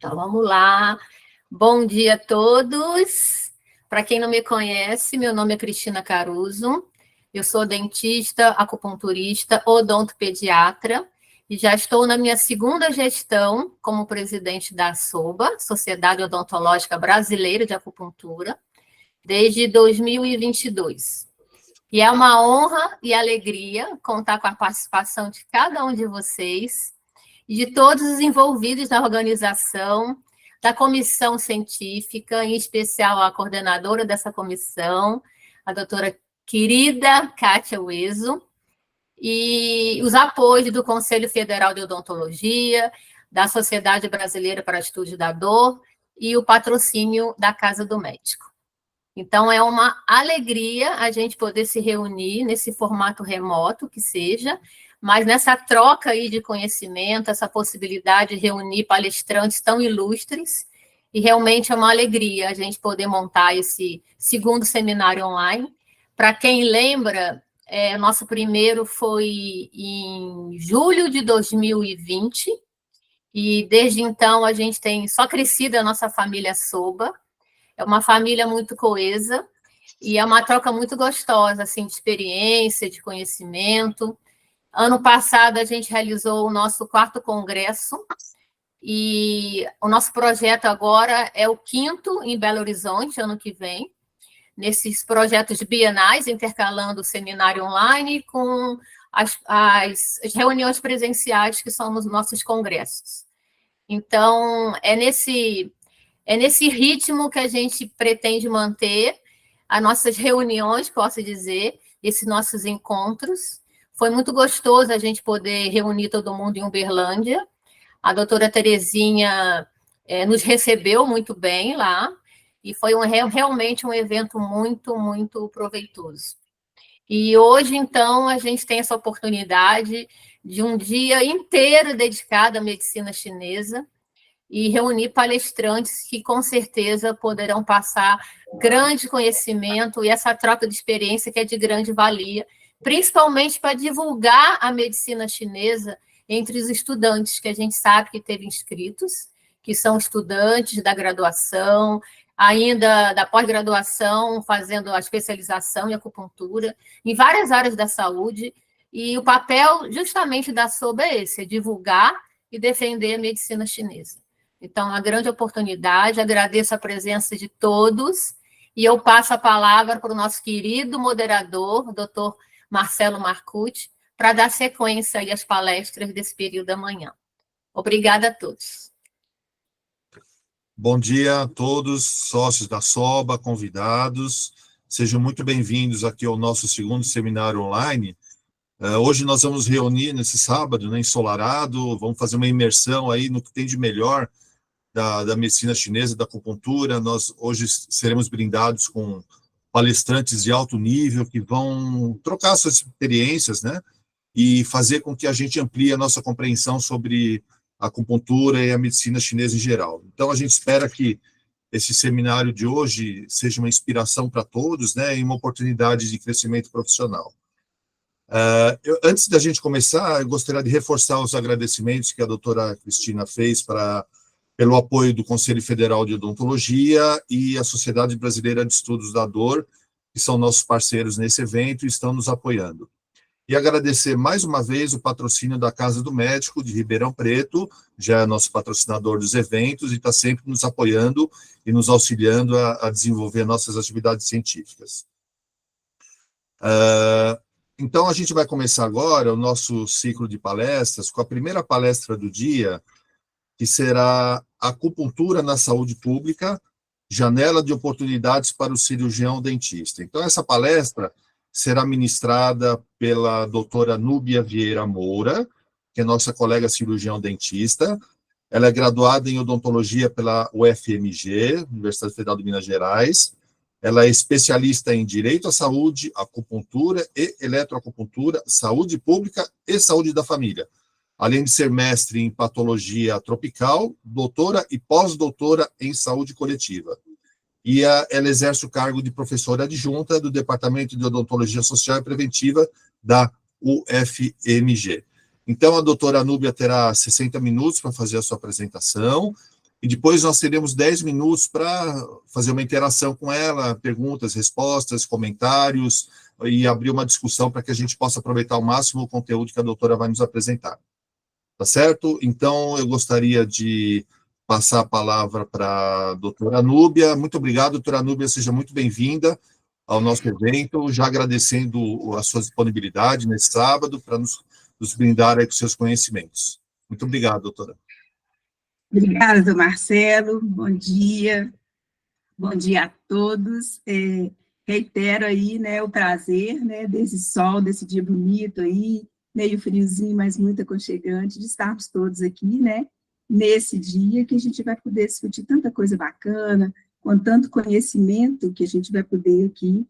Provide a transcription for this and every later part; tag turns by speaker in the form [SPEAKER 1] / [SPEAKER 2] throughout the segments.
[SPEAKER 1] Então, vamos lá. Bom dia a todos. Para quem não me conhece, meu nome é Cristina Caruso. Eu sou dentista, acupunturista, odontopediatra e já estou na minha segunda gestão como presidente da SOBA, Sociedade Odontológica Brasileira de Acupuntura, desde 2022. E é uma honra e alegria contar com a participação de cada um de vocês e de todos os envolvidos na organização, da comissão científica, em especial a coordenadora dessa comissão, a doutora querida Kátia Ueso, e os apoios do Conselho Federal de Odontologia, da Sociedade Brasileira para Estudos da Dor e o patrocínio da Casa do Médico. Então, é uma alegria a gente poder se reunir nesse formato remoto, que seja, mas nessa troca aí de conhecimento, essa possibilidade de reunir palestrantes tão ilustres, e realmente é uma alegria a gente poder montar esse segundo seminário online. Para quem lembra, nosso primeiro foi em julho de 2020, e desde então a gente tem só crescido a nossa família SOBA. É uma família muito coesa e é uma troca muito gostosa, assim, de experiência, de conhecimento. Ano passado, a gente realizou o nosso 4º congresso e o nosso projeto agora é o 5º em Belo Horizonte, ano que vem, nesses projetos bienais, intercalando o seminário online com as reuniões presenciais, que são nos nossos congressos. Então, é nesse ritmo que a gente pretende manter as nossas reuniões, posso dizer, esses nossos encontros. Foi muito gostoso a gente poder reunir todo mundo em Uberlândia. A doutora Terezinha nos recebeu muito bem lá, e foi realmente um evento muito, muito proveitoso. E hoje, então, a gente tem essa oportunidade de um dia inteiro dedicado à medicina chinesa, e reunir palestrantes que, com certeza, poderão passar grande conhecimento e essa troca de experiência que é de grande valia, principalmente para divulgar a medicina chinesa entre os estudantes, que a gente sabe que teve inscritos, que são estudantes da graduação, ainda da pós-graduação, fazendo a especialização em acupuntura, em várias áreas da saúde, e o papel justamente da SOBA é esse, é divulgar e defender a medicina chinesa. Então, uma grande oportunidade, agradeço a presença de todos, e eu passo a palavra para o nosso querido moderador, o doutor Marcelo Marcucci, para dar sequência aí às palestras desse período da manhã. Obrigada a todos.
[SPEAKER 2] Bom dia a todos, sócios da SOBA, convidados, sejam muito bem-vindos aqui ao nosso segundo seminário online. Hoje nós vamos reunir nesse sábado, né, ensolarado, vamos fazer uma imersão aí no que tem de melhor da medicina chinesa, da acupuntura. Nós hoje seremos brindados com palestrantes de alto nível que vão trocar suas experiências, né, e fazer com que a gente amplie a nossa compreensão sobre a acupuntura e a medicina chinesa em geral. Então, a gente espera que esse seminário de hoje seja uma inspiração para todos, né, e uma oportunidade de crescimento profissional. Antes da gente começar, eu gostaria de reforçar os agradecimentos que a doutora Cristina fez pelo apoio do Conselho Federal de Odontologia e a Sociedade Brasileira de Estudos da Dor, que são nossos parceiros nesse evento e estão nos apoiando. E agradecer mais uma vez o patrocínio da Casa do Médico de Ribeirão Preto, já é nosso patrocinador dos eventos e está sempre nos apoiando e nos auxiliando a desenvolver nossas atividades científicas. Então, a gente vai começar agora o nosso ciclo de palestras com a primeira palestra do dia, que será Acupuntura na Saúde Pública, Janela de Oportunidades para o Cirurgião Dentista. Então, essa palestra será ministrada pela doutora Núbia Vieira Moura, que é nossa colega cirurgião dentista. Ela é graduada em odontologia pela UFMG, Universidade Federal de Minas Gerais. Ela é especialista em Direito à Saúde, Acupuntura e Eletroacupuntura, Saúde Pública e Saúde da Família, além de ser mestre em Patologia Tropical, doutora e pós-doutora em Saúde Coletiva. E ela exerce o cargo de professora adjunta do Departamento de Odontologia Social e Preventiva da UFMG. Então, a doutora Núbia terá 60 minutos para fazer a sua apresentação, e depois nós teremos 10 minutos para fazer uma interação com ela, perguntas, respostas, comentários, e abrir uma discussão para que a gente possa aproveitar ao máximo o conteúdo que a doutora vai nos apresentar. Tá certo? Então, eu gostaria de passar a palavra para a doutora Núbia. Muito obrigado, doutora Núbia, seja muito bem-vinda ao nosso evento, já agradecendo a sua disponibilidade nesse sábado para nos brindar aí com seus conhecimentos. Muito obrigado, doutora.
[SPEAKER 3] Obrigada, Marcelo. Bom dia a todos. Reitero aí, né, o prazer, né, desse sol, desse dia bonito aí, meio friozinho, mas muito aconchegante, de estarmos todos aqui, né, nesse dia que a gente vai poder discutir tanta coisa bacana, com tanto conhecimento que a gente vai poder aqui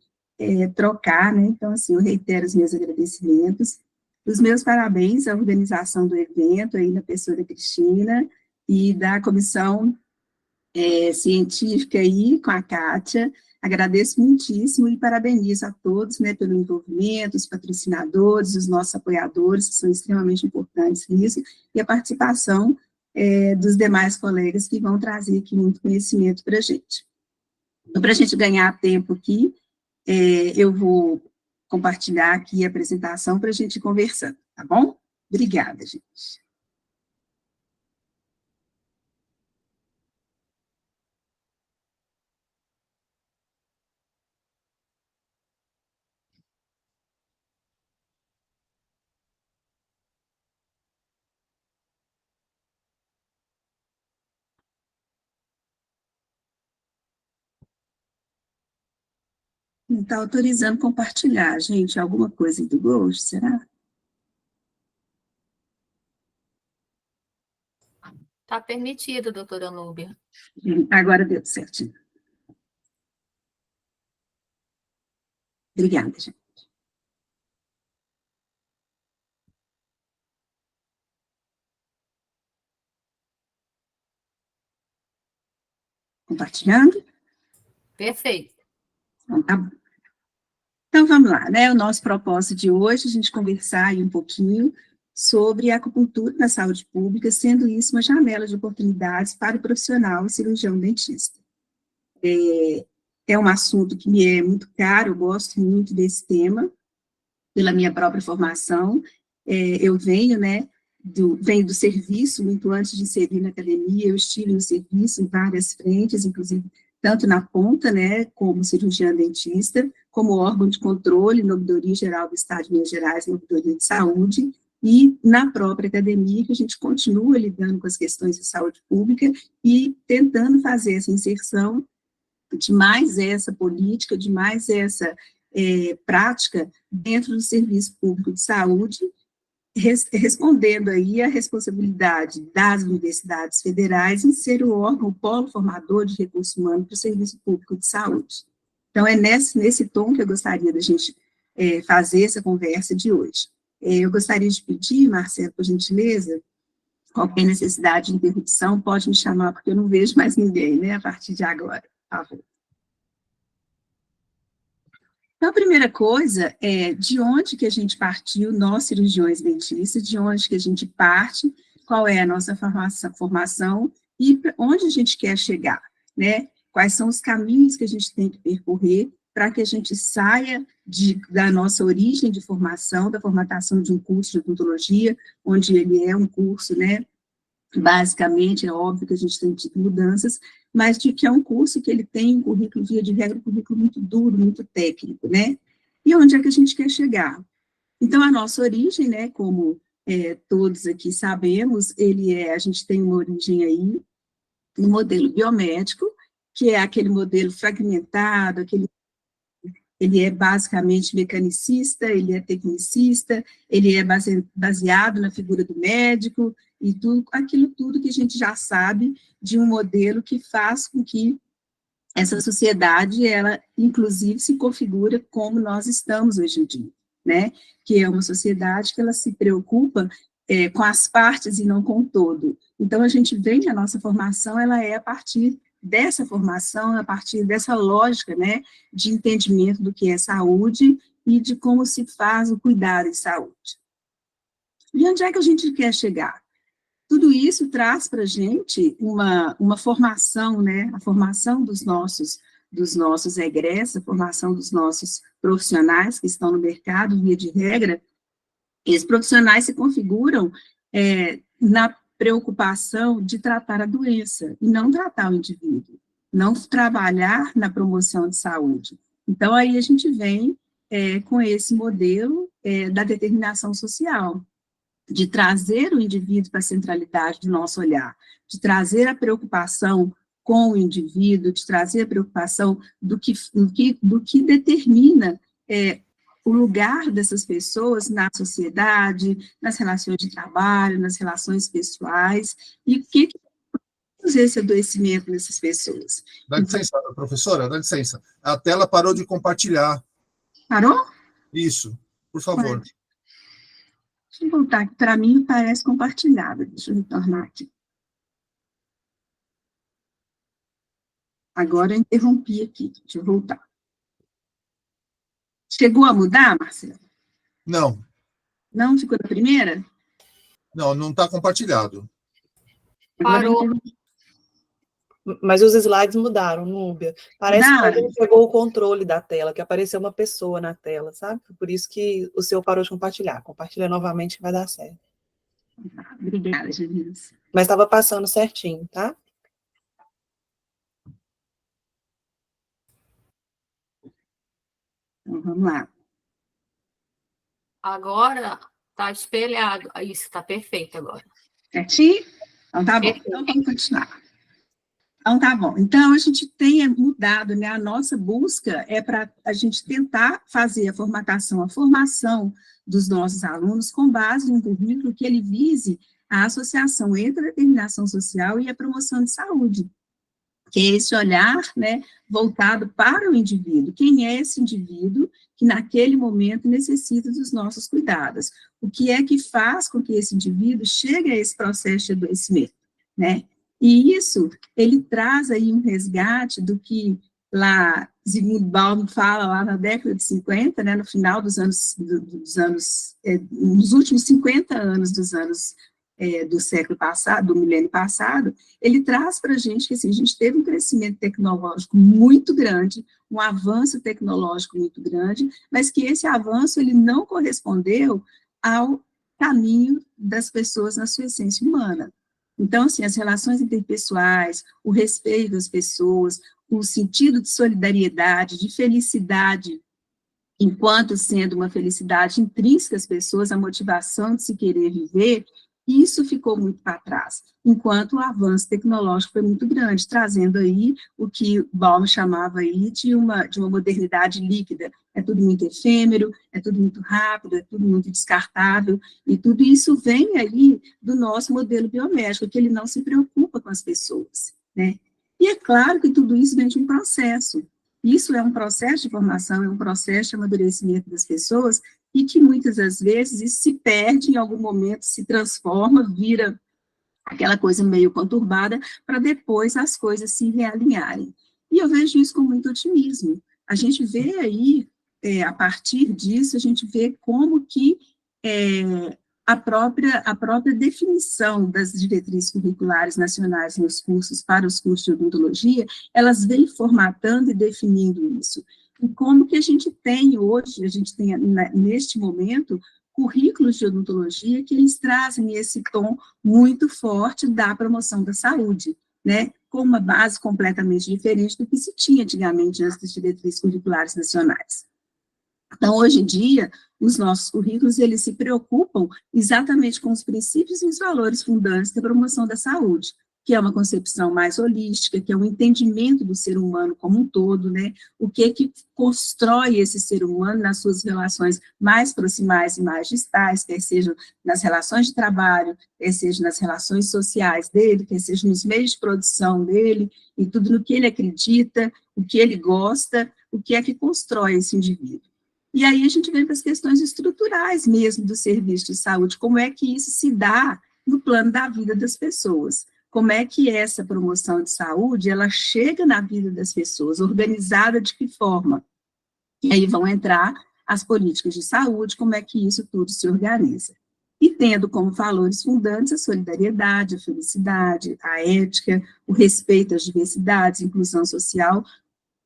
[SPEAKER 3] trocar, né. Então, assim, eu reitero os meus agradecimentos, os meus parabéns à organização do evento, aí na pessoa da Cristina, e da comissão científica aí, com a Kátia. Agradeço muitíssimo e parabenizo a todos, né, pelo envolvimento, os patrocinadores, os nossos apoiadores, que são extremamente importantes nisso, e a participação dos demais colegas que vão trazer aqui muito conhecimento para a gente. Então, para a gente ganhar tempo aqui, eu vou compartilhar aqui a apresentação para a gente ir conversando, tá bom? Obrigada, gente. Não está autorizando compartilhar, gente, alguma coisa do Ghost, será?
[SPEAKER 1] Está permitido, doutora Núbia.
[SPEAKER 3] Agora deu certinho. Obrigada, gente. Compartilhando?
[SPEAKER 1] Perfeito.
[SPEAKER 3] Então, tá bom. Então, vamos lá, né? O nosso propósito de hoje é a gente conversar aí um pouquinho sobre a acupuntura na saúde pública, sendo isso uma janela de oportunidades para o profissional cirurgião dentista. É um assunto que me é muito caro, eu gosto muito desse tema, pela minha própria formação. Eu venho, né, venho do serviço, muito antes de servir na academia, eu estive no serviço em várias frentes, inclusive tanto na ponta, né, como cirurgiã dentista, como órgão de controle na Ouvidoria Geral do Estado de Minas Gerais, na Ouvidoria de Saúde, e na própria academia, que a gente continua lidando com as questões de saúde pública e tentando fazer essa inserção de mais essa política, de mais essa prática dentro do serviço público de saúde, respondendo aí a responsabilidade das universidades federais em ser o órgão, o polo formador de recursos humanos para o serviço público de saúde. Então, é nesse tom que eu gostaria da gente fazer essa conversa de hoje. Eu gostaria de pedir, Marcelo, por gentileza, qualquer necessidade de interrupção, pode me chamar, porque eu não vejo mais ninguém, né, a partir de agora, por favor. Então, a primeira coisa é de onde que a gente partiu, nós cirurgiões dentistas, de onde que a gente parte, qual é a nossa formação e onde a gente quer chegar, né? Quais são os caminhos que a gente tem que percorrer para que a gente saia da nossa origem de formação, da formatação de um curso de odontologia, onde ele é um curso, né, basicamente, é óbvio que a gente tem tido mudanças, mas de que é um curso que ele tem um currículo, via de regra, um currículo muito duro, muito técnico, né? E onde é que a gente quer chegar? Então, a nossa origem, né, como todos aqui sabemos, a gente tem uma origem aí, no modelo biomédico, que é aquele modelo fragmentado, ele é basicamente mecanicista, ele é tecnicista, ele é baseado na figura do médico, e aquilo tudo que a gente já sabe de um modelo que faz com que essa sociedade, ela, inclusive, se configura como nós estamos hoje em dia, né? Que é uma sociedade que ela se preocupa com as partes e não com o todo. Então, a gente vem, a nossa formação, ela é a partir dessa formação, a partir dessa lógica, né, de entendimento do que é saúde e de como se faz o cuidado de saúde. E onde é que a gente quer chegar? tudo isso traz para a gente uma formação, né, a formação dos nossos egressos, a formação dos nossos profissionais que estão no mercado, via de regra. Esses profissionais se configuram na preocupação de tratar a doença, e não tratar o indivíduo, não trabalhar na promoção de saúde. Então, aí a gente vem com esse modelo da determinação social, de trazer o indivíduo para a centralidade do nosso olhar, de trazer a preocupação com o indivíduo, de trazer a preocupação do que determina o lugar dessas pessoas na sociedade, nas relações de trabalho, nas relações pessoais, e o que causa esse adoecimento nessas pessoas.
[SPEAKER 2] Dá licença, professora, dá licença. A tela parou de compartilhar.
[SPEAKER 3] Parou?
[SPEAKER 2] Isso, por favor.
[SPEAKER 3] Deixa eu voltar, que para mim parece compartilhado. Deixa eu retornar aqui. Agora eu interrompi aqui, deixa eu voltar. Chegou a mudar, Marcelo?
[SPEAKER 2] Não.
[SPEAKER 3] Não ficou na primeira?
[SPEAKER 2] Não está compartilhado.
[SPEAKER 1] Parou.
[SPEAKER 4] Mas os slides mudaram, Núbia. Parece que alguém pegou o controle da tela, que apareceu uma pessoa na tela, sabe? Por isso que o seu parou de compartilhar. Compartilha novamente que vai dar certo.
[SPEAKER 3] Obrigada, Janilson.
[SPEAKER 4] Mas estava passando certinho, tá?
[SPEAKER 3] Então, vamos lá.
[SPEAKER 1] Agora está espelhado. Isso, está perfeito agora.
[SPEAKER 3] Certinho? Então, tá bom. Então, vamos continuar. Então, tá bom. Então, a gente tem mudado, né? A nossa busca é para a gente tentar fazer a formação dos nossos alunos com base em um currículo que ele vise a associação entre a determinação social e a promoção de saúde, que é esse olhar, né, voltado para o indivíduo. Quem é esse indivíduo que, naquele momento, necessita dos nossos cuidados? O que é que faz com que esse indivíduo chegue a esse processo de adoecimento, né? E isso, ele traz aí um resgate do que lá Zygmunt Bauman fala lá na década de 50, né, no final dos anos, nos últimos 50 anos do século passado, do milênio passado, ele traz para a gente que assim, a gente teve um crescimento tecnológico muito grande, um avanço tecnológico muito grande, mas que esse avanço ele não correspondeu ao caminho das pessoas na sua essência humana. Então, assim, as relações interpessoais, o respeito às pessoas, o sentido de solidariedade, de felicidade, enquanto sendo uma felicidade intrínseca às pessoas, a motivação de se querer viver, isso ficou muito para trás, enquanto o avanço tecnológico foi muito grande, trazendo aí o que Bauman chamava aí de uma modernidade líquida. É tudo muito efêmero, é tudo muito rápido, é tudo muito descartável, e tudo isso vem aí do nosso modelo biomédico, que ele não se preocupa com as pessoas, né? E é claro que tudo isso vem de um processo. Isso é um processo de formação, é um processo de amadurecimento das pessoas, e que muitas das vezes isso se perde, em algum momento se transforma, vira aquela coisa meio conturbada, para depois as coisas se realinharem. E eu vejo isso com muito otimismo. A gente vê aí, a partir disso, a gente vê como que a própria definição das diretrizes curriculares nacionais nos cursos, para os cursos de odontologia, elas vêm formatando e definindo isso. E como que a gente tem hoje, a gente tem neste momento, currículos de odontologia que eles trazem esse tom muito forte da promoção da saúde, né, com uma base completamente diferente do que se tinha antigamente antes das diretrizes curriculares nacionais. Então, hoje em dia, os nossos currículos, eles se preocupam exatamente com os princípios e os valores fundantes da promoção da saúde, que é uma concepção mais holística, que é um entendimento do ser humano como um todo, né? O que constrói esse ser humano nas suas relações mais proximais e mais distais, quer sejam nas relações de trabalho, quer seja nas relações sociais dele, quer seja nos meios de produção dele, e tudo no que ele acredita, o que ele gosta, o que é que constrói esse indivíduo. E aí a gente vem para as questões estruturais mesmo do serviço de saúde, como é que isso se dá no plano da vida das pessoas. Como é que essa promoção de saúde, ela chega na vida das pessoas, organizada de que forma? E aí vão entrar as políticas de saúde, como é que isso tudo se organiza. e tendo como valores fundantes a solidariedade, a felicidade, a ética, o respeito às diversidades, inclusão social,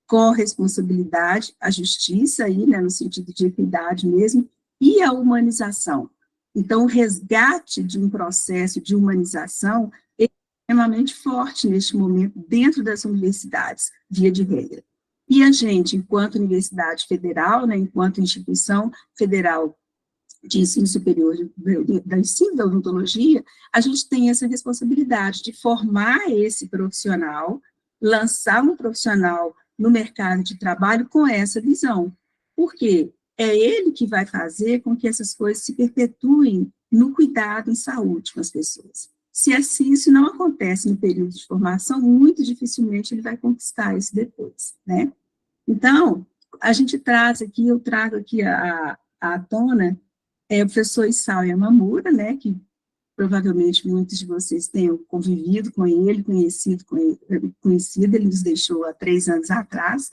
[SPEAKER 3] corresponsabilidade, a justiça, aí, né, no sentido de equidade mesmo, e a humanização. Então, o resgate de um processo de humanização é extremamente forte neste momento dentro das universidades, via de regra. E a gente, enquanto universidade federal, né, enquanto instituição federal de ensino superior, da ensino da odontologia, a gente tem essa responsabilidade de formar esse profissional, lançar um profissional no mercado de trabalho com essa visão. Por quê? É ele que vai fazer com que essas coisas se perpetuem no cuidado em saúde com as pessoas. Se assim isso não acontece no período de formação, muito dificilmente ele vai conquistar isso depois, né? Então, a gente traz aqui, eu trago aqui à tona, o professor Isao Yamamura, né, que provavelmente muitos de vocês tenham convivido com ele, conhecido, ele nos deixou há 3 anos atrás,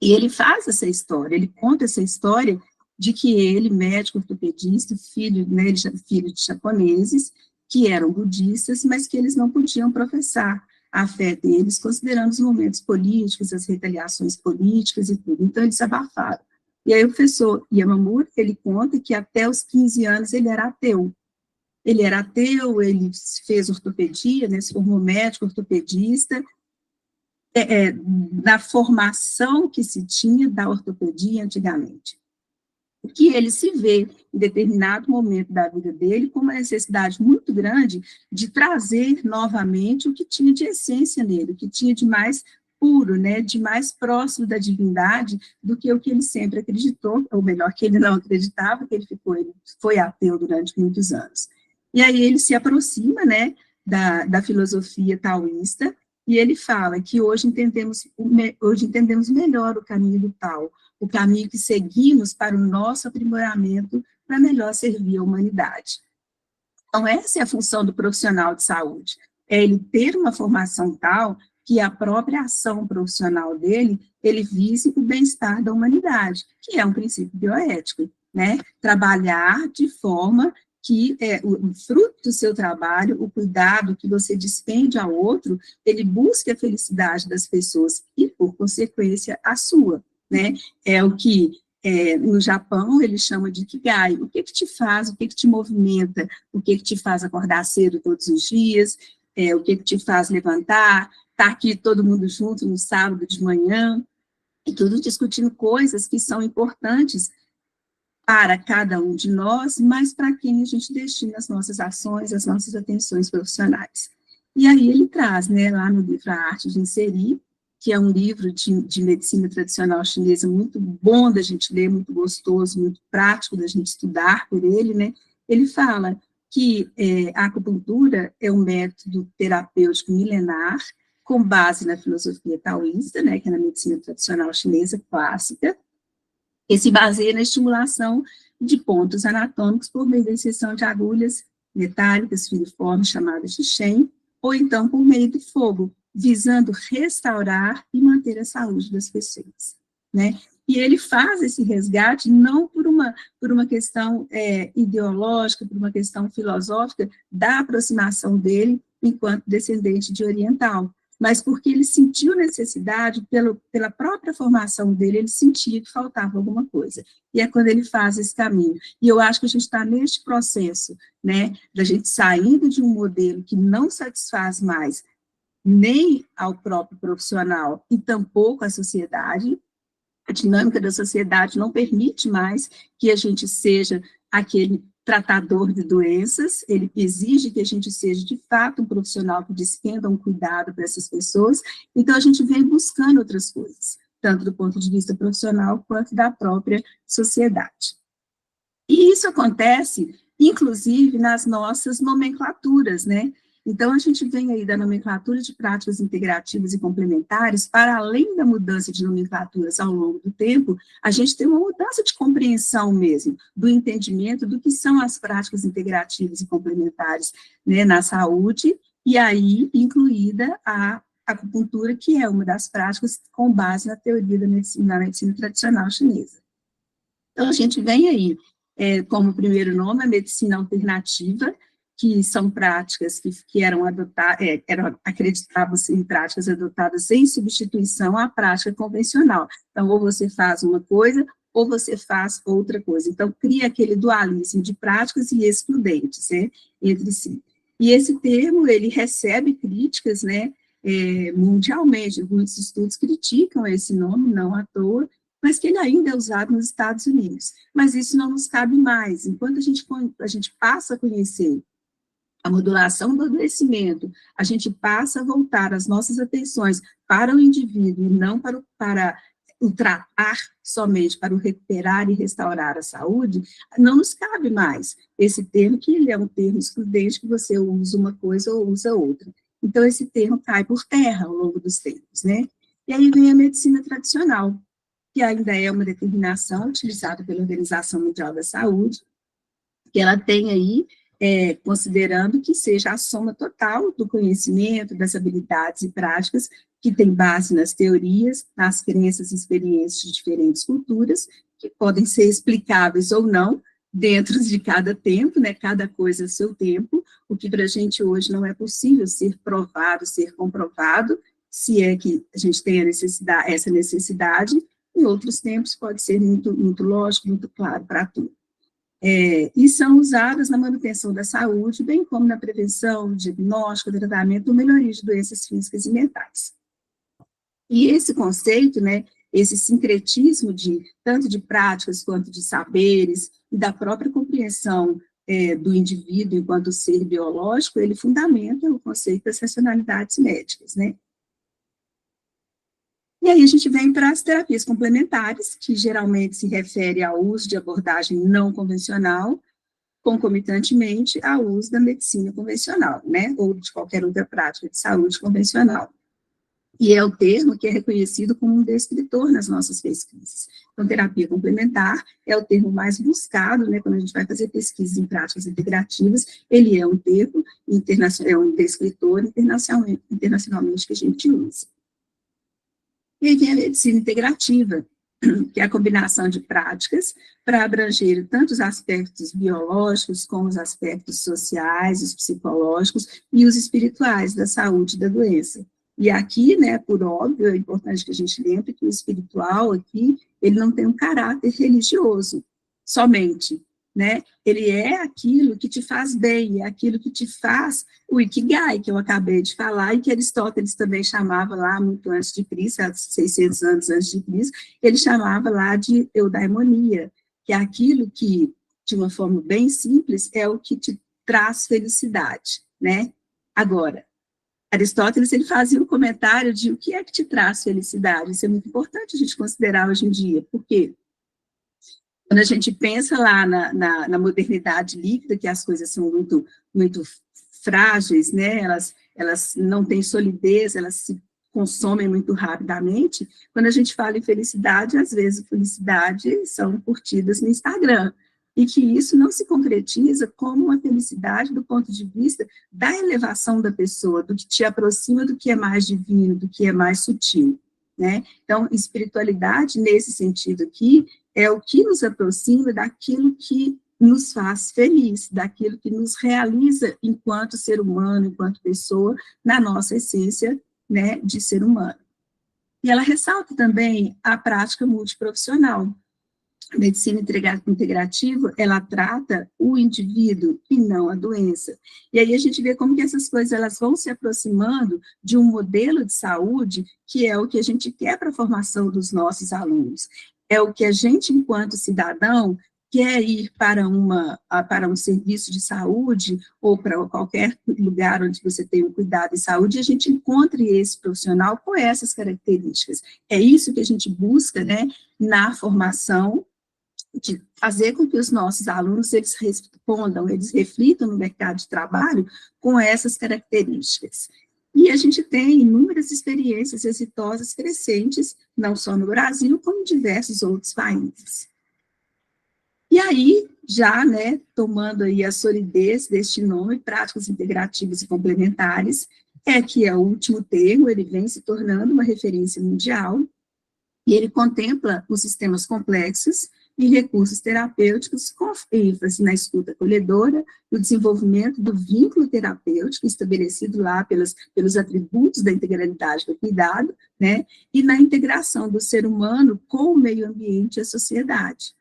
[SPEAKER 3] e ele faz essa história, ele conta essa história de que ele, médico ortopedista, filho de japoneses, que eram budistas, mas que eles não podiam professar a fé deles, considerando os momentos políticos, as retaliações políticas e tudo, então eles abafaram. E aí o professor Yamamura, ele conta que até os 15 anos ele era ateu. Ele era ateu, ele fez ortopedia, né, se formou médico ortopedista, da formação que se tinha da ortopedia antigamente. Que ele se vê, em determinado momento da vida dele, com uma necessidade muito grande de trazer novamente o que tinha de essência nele, o que tinha de mais puro, né, de mais próximo da divindade do que o que ele sempre acreditou, ou melhor, que ele não acreditava, que ele foi ateu durante muitos anos. E aí ele se aproxima, né, da filosofia taoísta, e ele fala que hoje entendemos melhor o caminho do Tao, o caminho que seguimos para o nosso aprimoramento, para melhor servir a humanidade. Então, essa é a função do profissional de saúde, é ele ter uma formação tal que a própria ação profissional dele, ele vise o bem-estar da humanidade, que é um princípio bioético, né? Trabalhar de forma que o fruto do seu trabalho, o cuidado que você despende ao outro, ele busque a felicidade das pessoas e, por consequência, a sua, né? É o que no Japão eles chamam de Ikigai. O que te faz, o que te movimenta, o que te faz acordar cedo todos os dias, o que te faz levantar, estar aqui todo mundo junto no sábado de manhã, e tudo discutindo coisas que são importantes para cada um de nós, mas para quem a gente destina as nossas ações, as nossas atenções profissionais. E aí ele traz, né, lá no livro A Arte de Inserir, que é um livro de medicina tradicional chinesa muito bom da gente ler, muito gostoso, muito prático da gente estudar por ele, né, ele fala que a acupuntura é um método terapêutico milenar, com base na filosofia taoísta, né, que é na medicina tradicional chinesa clássica, que se baseia na estimulação de pontos anatômicos por meio da inserção de agulhas metálicas filiformes, chamadas de Shen, ou então por meio do fogo, visando restaurar e manter a saúde das pessoas, né? E ele faz esse resgate não por uma questão ideológica, por uma questão filosófica da aproximação dele enquanto descendente de oriental, mas porque ele sentiu necessidade, pela própria formação dele, ele sentia que faltava alguma coisa. E é quando ele faz esse caminho. E eu acho que a gente está neste processo, né, da gente saindo de um modelo que não satisfaz mais nem ao próprio profissional e tampouco à sociedade. A dinâmica da sociedade não permite mais que a gente seja aquele tratador de doenças, ele exige que a gente seja, de fato, um profissional que despenda um cuidado para essas pessoas, então a gente vem buscando outras coisas, tanto do ponto de vista profissional, quanto da própria sociedade. E isso acontece, inclusive, nas nossas nomenclaturas, né? Então, a gente vem aí da nomenclatura de práticas integrativas e complementares, para além da mudança de nomenclaturas ao longo do tempo, a gente tem uma mudança de compreensão mesmo, do entendimento do que são as práticas integrativas e complementares, né, na saúde, e aí incluída a acupuntura, que é uma das práticas com base na teoria da medicina tradicional chinesa. Então, a gente vem aí como primeiro nome, a medicina alternativa, que são práticas que eram acreditavam ser práticas adotadas sem substituição à prática convencional. Então, ou você faz uma coisa, ou você faz outra coisa. Então, cria aquele dualismo de práticas e excludentes, né, entre si. E esse termo, ele recebe críticas, né, mundialmente. Muitos estudos criticam esse nome, não à toa, mas que ele ainda é usado nos Estados Unidos. Mas isso não nos cabe mais. Enquanto a gente passa a conhecer a modulação do adoecimento, a gente passa a voltar as nossas atenções para o indivíduo, e não para o tratar somente, para o recuperar e restaurar a saúde, não nos cabe mais esse termo, que ele é um termo excludente, que você usa uma coisa ou usa outra. Então, esse termo cai por terra ao longo dos tempos, né? E aí vem a medicina tradicional, que ainda é uma determinação utilizada pela Organização Mundial da Saúde, que ela tem aí, considerando que seja a soma total do conhecimento, das habilidades e práticas que tem base nas teorias, nas crenças e experiências de diferentes culturas, que podem ser explicáveis ou não, dentro de cada tempo, né, cada coisa a seu tempo, o que para a gente hoje não é possível ser provado, ser comprovado, se é que a gente tem essa necessidade, em outros tempos pode ser muito, muito lógico, muito claro para tudo. E são usadas na manutenção da saúde, bem como na prevenção, diagnóstico, tratamento ou melhoria de doenças físicas e mentais. E esse conceito, né, esse sincretismo tanto de práticas quanto de saberes, e da própria compreensão do indivíduo enquanto ser biológico, ele fundamenta o conceito das racionalidades médicas, né? E aí a gente vem para as terapias complementares, que geralmente se refere ao uso de abordagem não convencional, concomitantemente ao uso da medicina convencional, né, ou de qualquer outra prática de saúde convencional. E é o termo que é reconhecido como um descritor nas nossas pesquisas. Então, terapia complementar é o termo mais buscado, né, quando a gente vai fazer pesquisas em práticas integrativas, ele é um termo, é um descritor internacionalmente que a gente usa. E aí vem a medicina integrativa, que é a combinação de práticas para abranger tanto os aspectos biológicos, como os aspectos sociais, os psicológicos e os espirituais da saúde e da doença. E aqui, né, por óbvio, é importante que a gente lembre que o espiritual aqui, ele não tem um caráter religioso somente, né? Ele é aquilo que te faz bem, é aquilo que te faz o Ikigai, que eu acabei de falar, e que Aristóteles também chamava lá, muito antes de Cristo, há 600 anos antes de Cristo, ele chamava lá de eudaimonia, que é aquilo que, de uma forma bem simples, é o que te traz felicidade, né? Agora, Aristóteles, ele fazia um comentário de o que é que te traz felicidade. Isso é muito importante a gente considerar hoje em dia, porque quando a gente pensa lá na modernidade líquida, que as coisas são muito, muito frágeis, né, elas não têm solidez, elas se consomem muito rapidamente, quando a gente fala em felicidade, às vezes felicidade são curtidas no Instagram, e que isso não se concretiza como uma felicidade do ponto de vista da elevação da pessoa, do que te aproxima do que é mais divino, do que é mais sutil, né? Então, espiritualidade, nesse sentido aqui, é o que nos aproxima daquilo que nos faz feliz, daquilo que nos realiza enquanto ser humano, enquanto pessoa, na nossa essência, né, de ser humano. E ela ressalta também a prática multiprofissional. A medicina integrativa, ela trata o indivíduo e não a doença. E aí a gente vê como que essas coisas elas vão se aproximando de um modelo de saúde que é o que a gente quer para a formação dos nossos alunos. É o que a gente, enquanto cidadão, quer ir para um serviço de saúde ou para qualquer lugar onde você tem um cuidado de saúde, a gente encontre esse profissional com essas características. É isso que a gente busca, né, na formação, de fazer com que os nossos alunos, eles respondam, eles reflitam no mercado de trabalho com essas características. E a gente tem inúmeras experiências exitosas crescentes, não só no Brasil, como em diversos outros países. E aí, já, né, tomando aí a solidez deste nome, práticas integrativas e complementares, que é o último termo, ele vem se tornando uma referência mundial, e ele contempla os sistemas complexos, e recursos terapêuticos com ênfase na escuta acolhedora, no desenvolvimento do vínculo terapêutico estabelecido lá pelos atributos da integralidade do cuidado, né, e na integração do ser humano com o meio ambiente e a sociedade.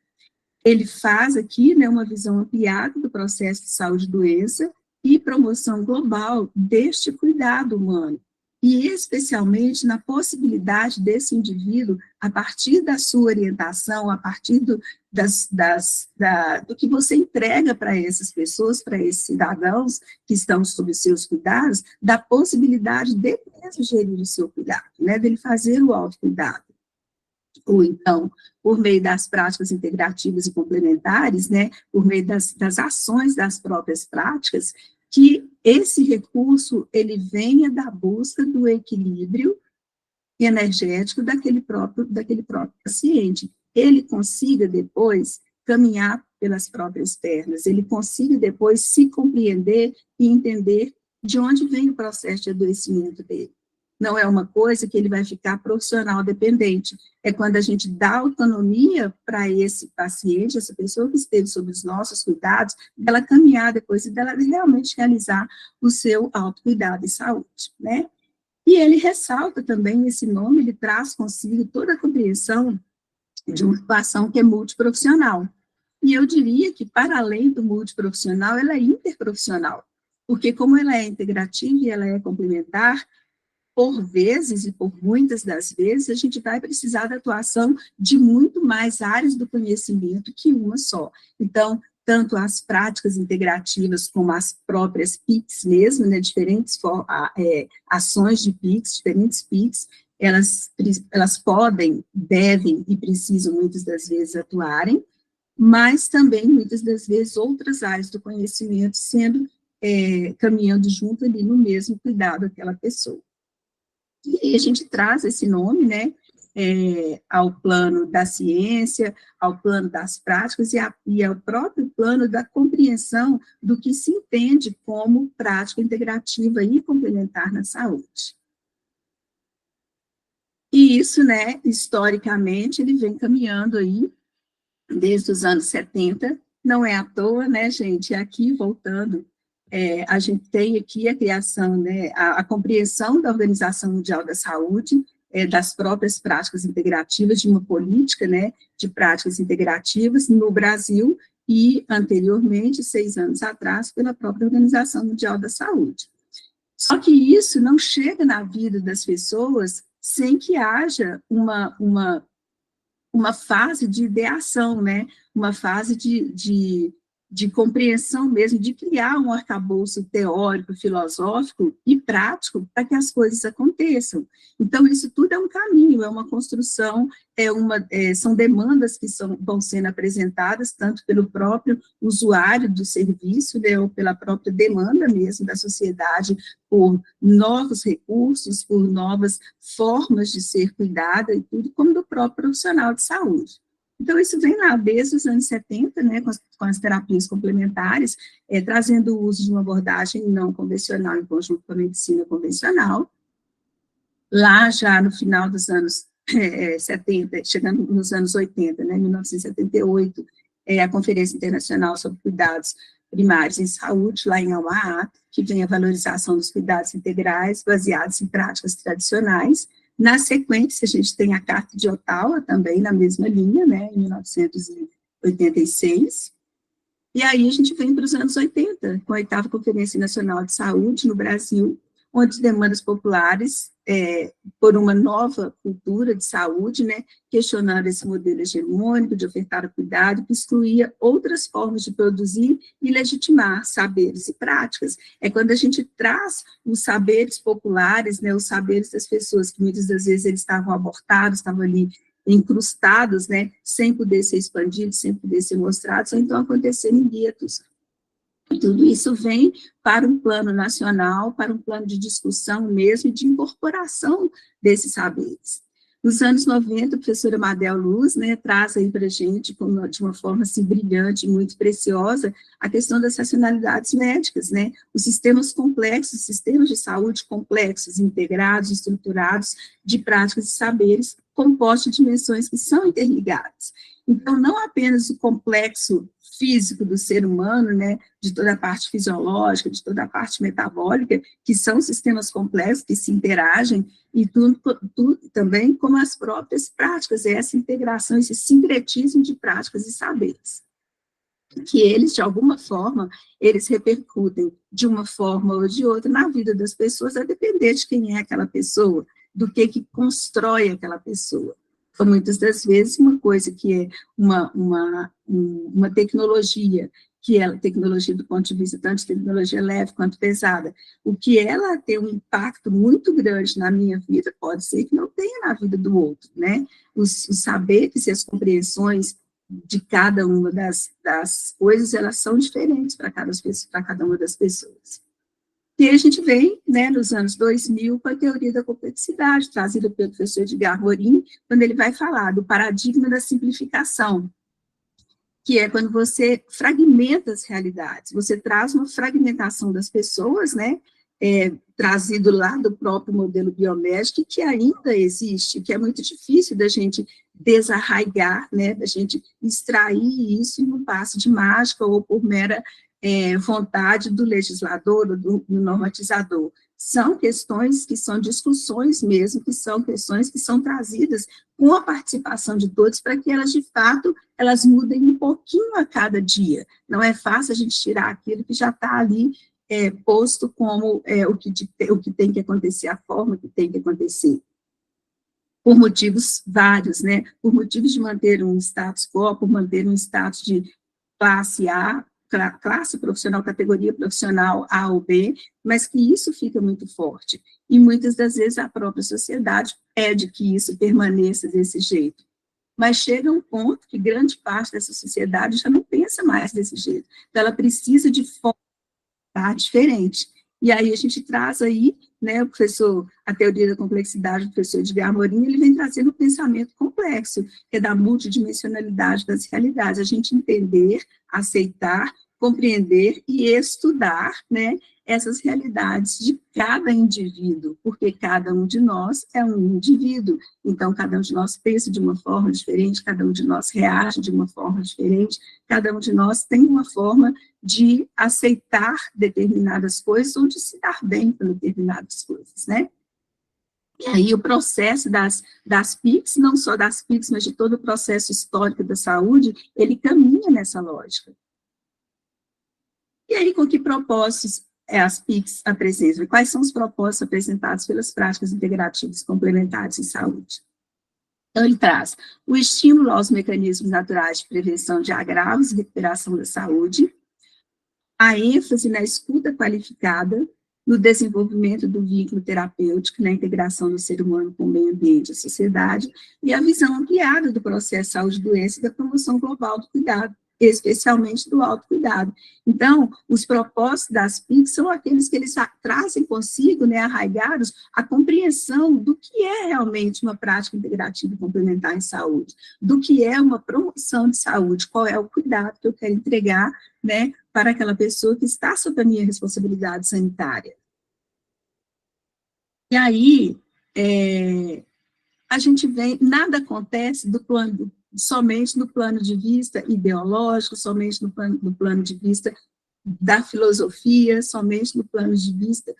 [SPEAKER 3] Ele faz aqui, né, uma visão ampliada do processo de saúde e doença e promoção global deste cuidado humano, e especialmente na possibilidade desse indivíduo, a partir da sua orientação, a partir do que você entrega para essas pessoas, para esses cidadãos que estão sob seus cuidados, da possibilidade de mesmo gerir o seu cuidado, né, dele fazer o autocuidado. Ou então, por meio das práticas integrativas e complementares, né, por meio das ações das próprias práticas, que esse recurso, ele venha da busca do equilíbrio energético daquele próprio paciente. Ele consiga depois caminhar pelas próprias pernas, ele consiga depois se compreender e entender de onde vem o processo de adoecimento dele. Não é uma coisa que ele vai ficar profissional dependente, é quando a gente dá autonomia para esse paciente, essa pessoa que esteve sob os nossos cuidados, dela caminhar depois e dela realmente realizar o seu autocuidado e saúde, né? E ele ressalta também esse nome, ele traz consigo toda a compreensão de uma situação que é multiprofissional. E eu diria que, para além do multiprofissional, ela é interprofissional, porque como ela é integrativa e ela é complementar, por vezes, e por muitas das vezes, a gente vai precisar da atuação de muito mais áreas do conhecimento que uma só. Então, tanto as práticas integrativas como as próprias PICs mesmo, né, diferentes ações de PICs, diferentes PICs, elas podem, devem e precisam muitas das vezes atuarem, mas também muitas das vezes outras áreas do conhecimento caminhando junto ali no mesmo cuidado daquela pessoa. E a gente traz esse nome, né, ao plano da ciência, ao plano das práticas e ao próprio plano da compreensão do que se entende como prática integrativa e complementar na saúde. E isso, né, historicamente, ele vem caminhando aí desde os anos 70, não é à toa, né, gente, aqui voltando, a gente tem aqui a criação, né, a compreensão da Organização Mundial da Saúde, das próprias práticas integrativas, de uma política, né, de práticas integrativas no Brasil, e anteriormente, 6 anos atrás, pela própria Organização Mundial da Saúde. Só que isso não chega na vida das pessoas sem que haja uma fase de ideação, né, uma fase de compreensão mesmo, de criar um arcabouço teórico, filosófico e prático para que as coisas aconteçam. Então, isso tudo é um caminho, é uma construção, são demandas que vão sendo apresentadas, tanto pelo próprio usuário do serviço, né, ou pela própria demanda mesmo da sociedade, por novos recursos, por novas formas de ser cuidada e tudo, como do próprio profissional de saúde. Então, isso vem lá desde os anos 70, né, com as terapias complementares, trazendo o uso de uma abordagem não convencional em conjunto com a medicina convencional. Lá, já no final dos anos 70, chegando nos anos 80, né, 1978, a Conferência Internacional sobre Cuidados Primários em Saúde, lá em Oahu, que vem a valorização dos cuidados integrais baseados em práticas tradicionais. Na sequência, a gente tem a Carta de Ottawa, também na mesma linha, né, em 1986, e aí a gente vem para os anos 80, com a 8ª Conferência Nacional de Saúde no Brasil, onde demandas populares, por uma nova cultura de saúde, né, questionando esse modelo hegemônico de ofertar o cuidado, que excluía outras formas de produzir e legitimar saberes e práticas. É quando a gente traz os saberes populares, né, os saberes das pessoas, que muitas das vezes eles estavam abortados, estavam ali incrustados, né, sem poder ser expandidos, sem poder ser mostrados, ou então acontecendo em guetos. Tudo isso vem para um plano nacional, para um plano de discussão mesmo, de incorporação desses saberes. Nos anos 90, a professora Madel Luz, né, traz aí para a gente, de uma forma assim, brilhante, muito preciosa, a questão das racionalidades médicas, né, os sistemas complexos, sistemas de saúde complexos, integrados, estruturados, de práticas e saberes, compostos de dimensões que são interligadas. Então, não apenas o complexo físico do ser humano, né, de toda a parte fisiológica, de toda a parte metabólica, que são sistemas complexos que se interagem, e tudo também como as próprias práticas, essa integração, esse sincretismo de práticas e saberes. Que eles, de alguma forma, eles repercutem de uma forma ou de outra na vida das pessoas, a depender de quem é aquela pessoa, do que constrói aquela pessoa. Então, muitas das vezes, uma coisa que é uma tecnologia, que é tecnologia do ponto de vista tanto de tecnologia leve quanto pesada, o que ela tem um impacto muito grande na minha vida, pode ser que não tenha na vida do outro, né? Os saberes e as compreensões de cada uma das coisas, elas são diferentes para cada uma das pessoas. E a gente vem, né, nos anos 2000, com a teoria da complexidade, trazida pelo professor Edgar Morin, quando ele vai falar do paradigma da simplificação, que é quando você fragmenta as realidades, você traz uma fragmentação das pessoas, né, trazido lá do próprio modelo biomédico, que ainda existe, que é muito difícil da gente desarraigar, né, da gente extrair isso em um passe de mágica ou por mera vontade do legislador ou do normatizador. São questões que são discussões mesmo, que são questões que são trazidas com a participação de todos para que elas, de fato, elas mudem um pouquinho a cada dia. Não é fácil a gente tirar aquilo que já está ali posto como o que tem que acontecer, a forma que tem que acontecer. Por motivos vários, né? Por motivos de manter um status quo, por manter um status de classe A, classe profissional, categoria profissional A ou B, mas que isso fica muito forte. E muitas das vezes a própria sociedade pede que isso permaneça desse jeito. Mas chega um ponto que grande parte dessa sociedade já não pensa mais desse jeito. Então, ela precisa de forma diferente. E aí a gente traz aí, né, a teoria da complexidade do professor Edgar Morin, ele vem trazendo o pensamento complexo, que é da multidimensionalidade das realidades, a gente entender, aceitar, compreender e estudar, né, essas realidades de cada indivíduo, porque cada um de nós é um indivíduo, então cada um de nós pensa de uma forma diferente, cada um de nós reage de uma forma diferente, cada um de nós tem uma forma de aceitar determinadas coisas ou de se dar bem com determinadas coisas, né? E aí o processo das PICs, não só das PICs, mas de todo o processo histórico da saúde, ele caminha nessa lógica. E aí, com que propósitos as PICs apresentam? Quais são os propósitos apresentados pelas práticas integrativas complementares em saúde? Então, ele traz o estímulo aos mecanismos naturais de prevenção de agravos e recuperação da saúde, a ênfase na escuta qualificada, no desenvolvimento do vínculo terapêutico, na integração do ser humano com o meio ambiente e a sociedade, e a visão ampliada do processo saúde-doença e da promoção global do cuidado, especialmente do autocuidado. Então, os propósitos das PICs são aqueles que eles trazem consigo, né, arraigados, a compreensão do que é realmente uma prática integrativa complementar em saúde, do que é uma promoção de saúde, qual é o cuidado que eu quero entregar, né, para aquela pessoa que está sob a minha responsabilidade sanitária. E aí, a gente vem, nada acontece somente no plano de vista ideológico, somente no plano de vista da filosofia, somente no plano de vista,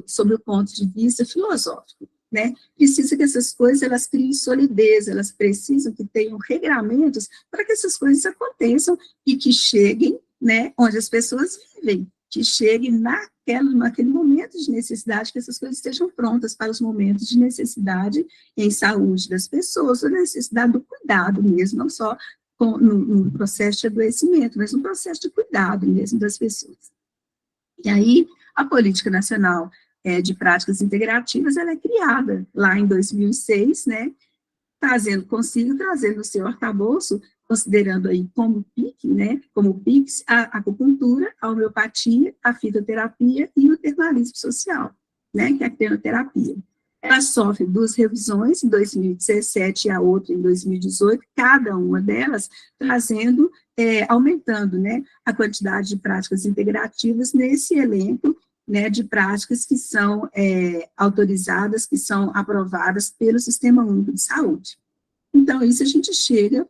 [SPEAKER 3] sobre o ponto de vista filosófico, né? Precisa que essas coisas, elas criem solidez, elas precisam que tenham regramentos para que essas coisas aconteçam e que cheguem, né, onde as pessoas vivem, que cheguem naquele momento de necessidade, que essas coisas estejam prontas para os momentos de necessidade em saúde das pessoas, a necessidade do cuidado mesmo, não só no processo de adoecimento, mas no processo de cuidado mesmo das pessoas. E aí, a Política Nacional de Práticas Integrativas, ela é criada lá em 2006, né, trazendo o seu arcabouço, considerando aí como PIC, né, como PICs, a acupuntura, a homeopatia, a fitoterapia e o termalismo social, né, que é a crioterapia. Ela sofre 2 revisões, em 2017 e a outra em 2018, cada uma delas trazendo, aumentando, né, a quantidade de práticas integrativas nesse elenco, né, de práticas que são autorizadas, que são aprovadas pelo Sistema Único de Saúde. Então, isso a gente chega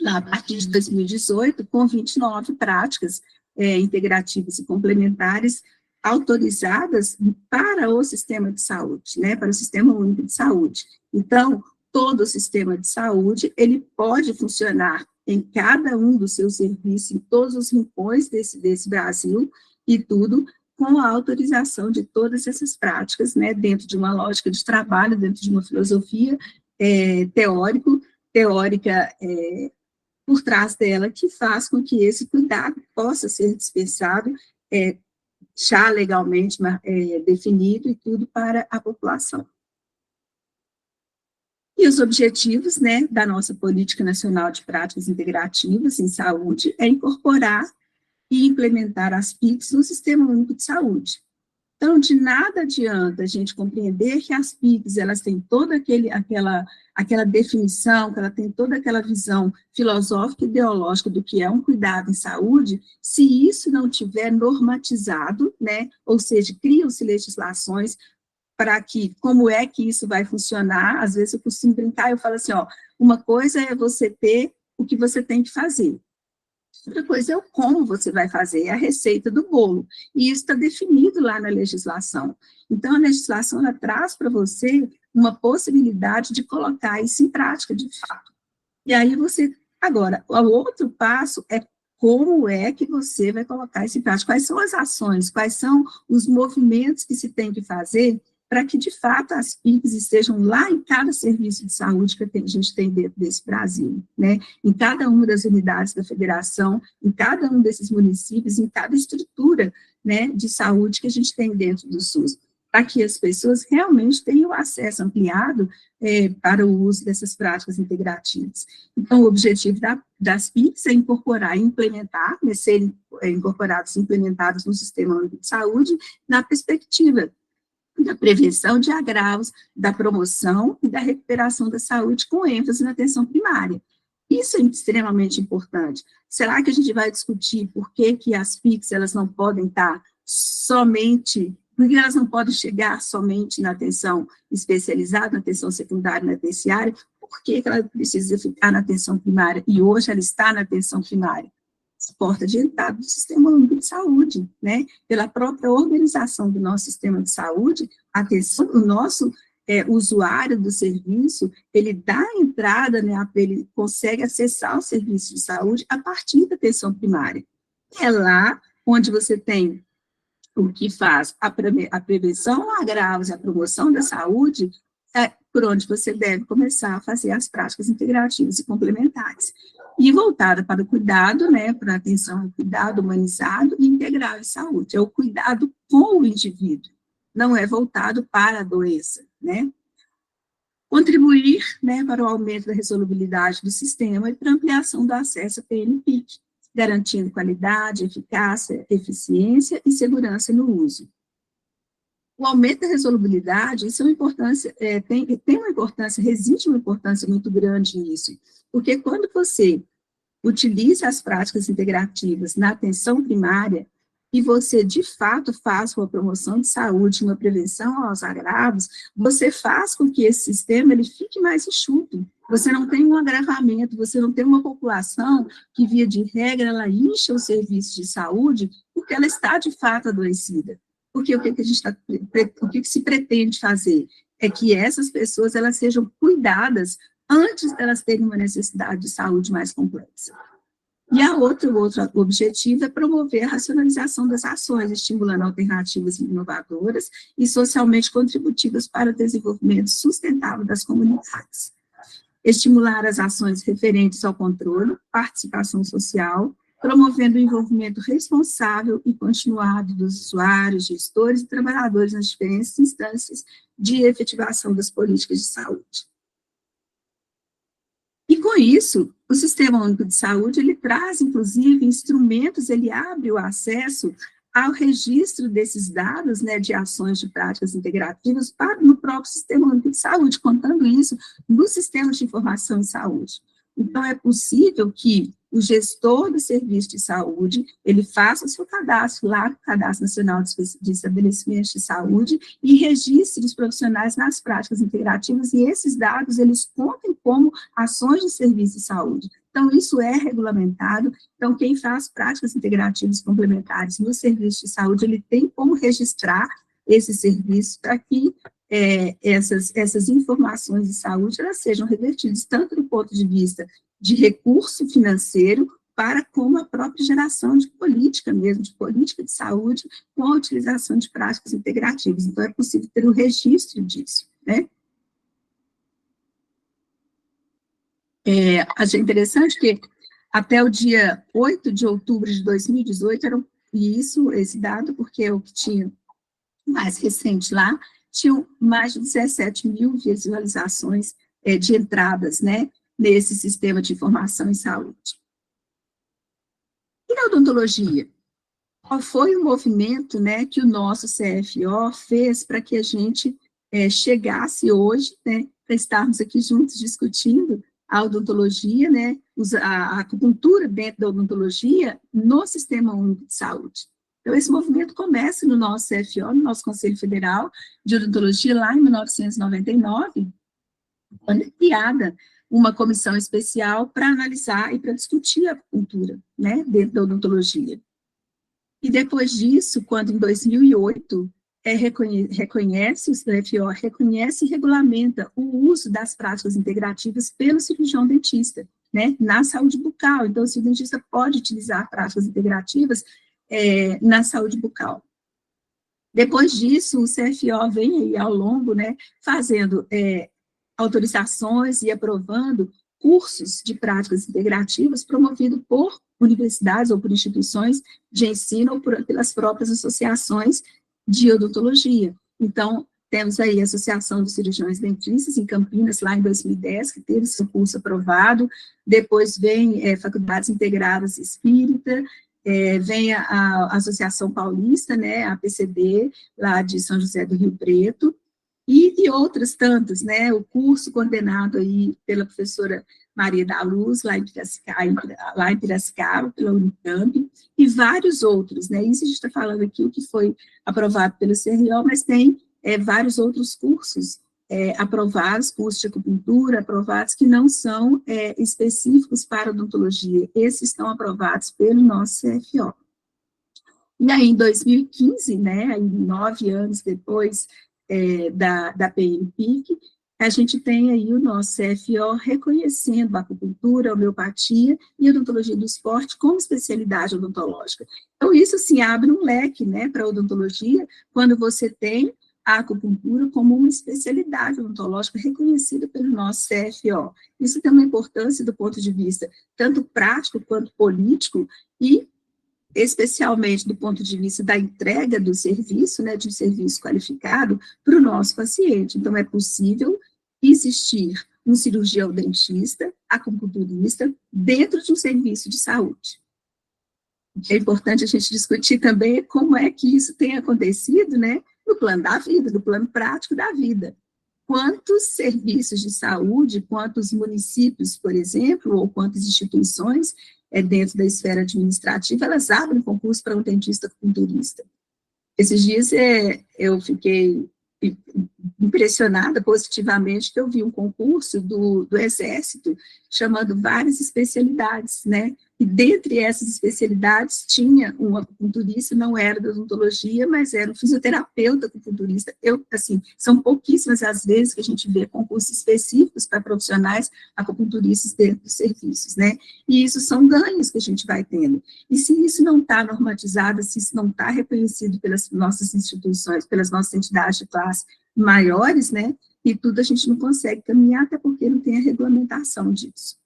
[SPEAKER 3] lá a partir de 2018, com 29 práticas integrativas e complementares autorizadas para o sistema de saúde, né, para o Sistema Único de Saúde. Então, todo o sistema de saúde, ele pode funcionar em cada um dos seus serviços, em todos os rincões desse Brasil, e tudo com a autorização de todas essas práticas, né, dentro de uma lógica de trabalho, dentro de uma filosofia teórica por trás dela, que faz com que esse cuidado possa ser dispensado, já legalmente definido e tudo para a população. E os objetivos, né, da nossa Política Nacional de Práticas Integrativas em Saúde é incorporar e implementar as PICs no Sistema Único de Saúde. Então, de nada adianta a gente compreender que as PICs, elas têm toda aquela definição, que ela tem toda aquela visão filosófica e ideológica do que é um cuidado em saúde, se isso não tiver normatizado, né, ou seja, criam-se legislações para que, como é que isso vai funcionar, às vezes eu costumo brincar, eu falo assim, ó, uma coisa é você ter o que você tem que fazer, outra coisa é o como você vai fazer, é a receita do bolo, e isso está definido lá na legislação. Então, a legislação, ela traz para você uma possibilidade de colocar isso em prática, de fato. E aí agora, o outro passo é como é que você vai colocar isso em prática, quais são as ações, quais são os movimentos que se tem que fazer para que, de fato, as PICs estejam lá em cada serviço de saúde que a gente tem dentro desse Brasil, né? Em cada uma das unidades da federação, em cada um desses municípios, em cada estrutura, né, de saúde que a gente tem dentro do SUS, para que as pessoas realmente tenham acesso ampliado para o uso dessas práticas integrativas. Então, o objetivo das PICs é incorporar e implementar, né, serem incorporados e implementados no Sistema Único de Saúde, na perspectiva da prevenção de agravos, da promoção e da recuperação da saúde, com ênfase na atenção primária. Isso é extremamente importante. Será que a gente vai discutir por que as PICs, elas não podem estar somente, porque elas não podem chegar somente na atenção especializada, na atenção secundária, na terciária? Por que ela precisa ficar na atenção primária? E hoje ela está na atenção primária. Porta de entrada do Sistema Único de Saúde, né? Pela própria organização do nosso sistema de saúde, o nosso usuário do serviço, ele dá entrada, né, ele consegue acessar o serviço de saúde a partir da atenção primária. É lá onde você tem o que faz a prevenção, agravos e a promoção da saúde, por onde você deve começar a fazer as práticas integrativas e complementares. E voltada para o cuidado, né, para a atenção ao cuidado humanizado e integral em saúde. É o cuidado com o indivíduo, não é voltado para a doença, né. Contribuir, né, para o aumento da resolubilidade do sistema e para a ampliação do acesso à PNPIC, garantindo qualidade, eficácia, eficiência e segurança no uso. O aumento da resolubilidade, isso é uma importância, tem uma importância, reside uma importância muito grande nisso, porque quando você utiliza as práticas integrativas na atenção primária, e você, de fato, faz uma promoção de saúde, uma prevenção aos agravos, você faz com que esse sistema ele fique mais enxuto. Você não tem um agravamento, você não tem uma população que, via de regra, ela incha os serviços de saúde porque ela está, de fato, adoecida. Porque o que se pretende fazer é que essas pessoas elas sejam cuidadas antes delas terem uma necessidade de saúde mais complexa. E o outro objetivo é promover a racionalização das ações, estimulando alternativas inovadoras e socialmente contributivas para o desenvolvimento sustentável das comunidades. Estimular as ações referentes ao controle, participação social, promovendo o envolvimento responsável e continuado dos usuários, gestores e trabalhadores nas diferentes instâncias de efetivação das políticas de saúde. E com isso, o Sistema Único de Saúde, ele traz, inclusive, instrumentos, ele abre o acesso ao registro desses dados, né, de ações de práticas integrativas no próprio Sistema Único de Saúde, contando isso no Sistema de Informação em Saúde. Então, é possível que o gestor do serviço de saúde, ele faça o seu cadastro lá no Cadastro Nacional de Estabelecimentos de Saúde e registre os profissionais nas práticas integrativas, e esses dados, eles contem como ações de serviço de saúde. Então, isso é regulamentado. Então, quem faz práticas integrativas complementares no serviço de saúde, ele tem como registrar esse serviço para que essas informações de saúde, elas sejam revertidas, tanto do ponto de vista de recurso financeiro, para como a própria geração de política mesmo, de política de saúde, com a utilização de práticas integrativas. Então, é possível ter o registro disso, né? Achei interessante que até o dia 8 de outubro de 2018, esse dado, porque é o que tinha mais recente lá, tinham mais de 17 mil visualizações de entradas, né, nesse sistema de informação em saúde. E na odontologia? Qual foi o movimento, né, que o nosso CFO fez para que a gente chegasse hoje, né, para estarmos aqui juntos discutindo a odontologia, né, a acupuntura dentro da odontologia no Sistema Único de Saúde? Então, esse movimento começa no nosso CFO, no nosso Conselho Federal de Odontologia, lá em 1999, quando é criada uma comissão especial para analisar e para discutir a acupuntura, né, dentro da odontologia. E depois disso, quando em 2008, reconhece, o CFO reconhece e regulamenta o uso das práticas integrativas pelo cirurgião dentista, né, na saúde bucal. Então, o dentista pode utilizar práticas integrativas na saúde bucal. Depois disso, o CFO vem aí ao longo, né, fazendo autorizações e aprovando cursos de práticas integrativas promovidos por universidades ou por instituições de ensino ou pelas próprias associações de odontologia. Então, temos aí a Associação dos Cirurgiões Dentistas, em Campinas, lá em 2010, que teve seu curso aprovado. Depois vem Faculdades Integradas Espírita, vem a Associação Paulista, né, a APCD, lá de São José do Rio Preto, e outras tantas, né, o curso coordenado aí pela professora Maria da Luz, lá em Piracicaba, pela Unicamp, e vários outros, né, isso a gente está falando aqui o que foi aprovado pelo CRO, mas tem vários outros cursos aprovados, cursos de acupuntura aprovados, que não são específicos para odontologia, esses estão aprovados pelo nosso CFO. E aí, em 2015, né, aí 9 anos depois da PNPIC, a gente tem aí o nosso CFO reconhecendo a acupuntura, a homeopatia e a odontologia do esporte como especialidade odontológica. Então, isso, assim, abre um leque, né, para a odontologia, quando você tem a acupuntura como uma especialidade odontológica reconhecida pelo nosso CFO. Isso tem uma importância do ponto de vista tanto prático quanto político e especialmente do ponto de vista da entrega do serviço, né, de um serviço qualificado para o nosso paciente. Então, é possível existir um cirurgião dentista, acupunturista, dentro de um serviço de saúde. É importante a gente discutir também como é que isso tem acontecido, né, no plano da vida, no plano prático da vida. Quantos serviços de saúde, quantos municípios, por exemplo, ou quantas instituições dentro da esfera administrativa, elas abrem concurso para um dentista acupunturista. Esses dias eu fiquei impressionada positivamente que eu vi um concurso do Exército chamando várias especialidades, né? E dentre essas especialidades tinha um acupunturista, não era da odontologia, mas era um fisioterapeuta acupunturista. São pouquíssimas as vezes que a gente vê concursos específicos para profissionais acupunturistas dentro dos serviços, né? E isso são ganhos que a gente vai tendo. E se isso não está normatizado, se isso não está reconhecido pelas nossas instituições, pelas nossas entidades de classe maiores, né? E tudo a gente não consegue caminhar, até porque não tem a regulamentação disso.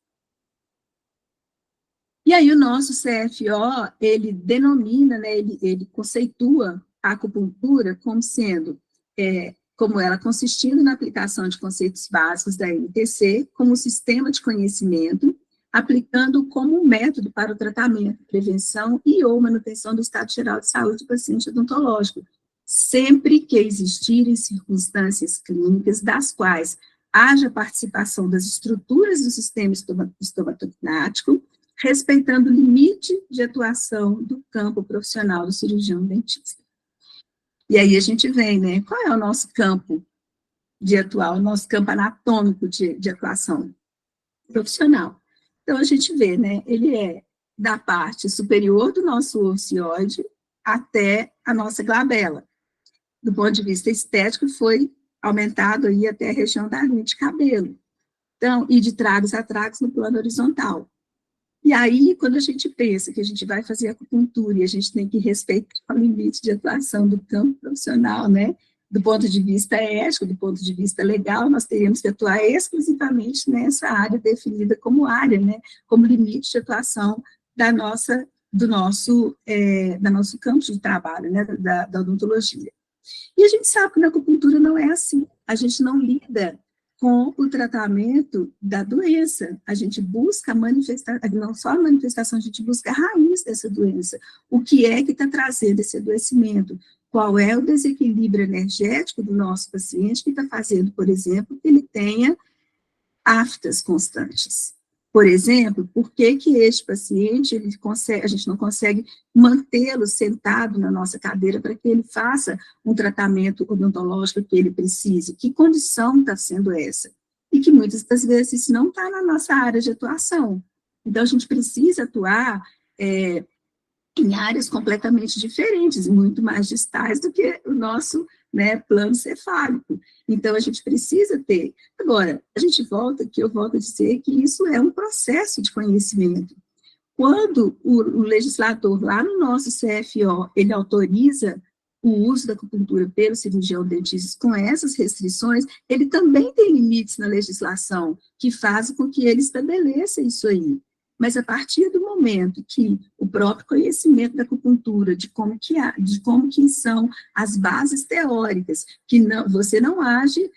[SPEAKER 3] E aí o nosso CFO, ele denomina, né, ele conceitua a acupuntura como sendo, como ela consistindo na aplicação de conceitos básicos da MTC, como sistema de conhecimento, aplicando como um método para o tratamento, prevenção e ou manutenção do estado geral de saúde do paciente odontológico, sempre que existirem circunstâncias clínicas das quais haja participação das estruturas do sistema estomatognático, respeitando o limite de atuação do campo profissional do cirurgião dentista. E aí a gente vem, né, qual é o nosso campo de atuar, o nosso campo anatômico de atuação profissional? Então, a gente vê, né, ele é da parte superior do nosso ocioide até a nossa glabela. Do ponto de vista estético, foi aumentado aí até a região da linha de cabelo. Então, e de tragos a tragos no plano horizontal. E aí, quando a gente pensa que a gente vai fazer acupuntura e a gente tem que respeitar o limite de atuação do campo profissional, né? Do ponto de vista ético, do ponto de vista legal, nós teríamos que atuar exclusivamente nessa área definida como área, né? Como limite de atuação do nosso campo de trabalho, né? Da odontologia. E a gente sabe que na acupuntura não é assim. A gente não lida com o tratamento da doença. A gente busca não só a manifestação, a gente busca a raiz dessa doença. O que é que está trazendo esse adoecimento? Qual é o desequilíbrio energético do nosso paciente que está fazendo, por exemplo, que ele tenha aftas constantes? Por exemplo, por que este paciente, a gente não consegue mantê-lo sentado na nossa cadeira para que ele faça um tratamento odontológico que ele precise? Que condição está sendo essa? E que muitas das vezes não está na nossa área de atuação. Então, a gente precisa atuar em áreas completamente diferentes, muito mais distais do que o nosso, né, plano cefálico. Então, a gente precisa ter. Agora, eu volto a dizer que isso é um processo de conhecimento. Quando o legislador, lá no nosso CFO, ele autoriza o uso da acupuntura pelo cirurgião dentista com essas restrições, ele também tem limites na legislação que fazem com que ele estabeleça isso aí. Mas a partir do momento que o próprio conhecimento da acupuntura, de como que são as bases teóricas, que você não age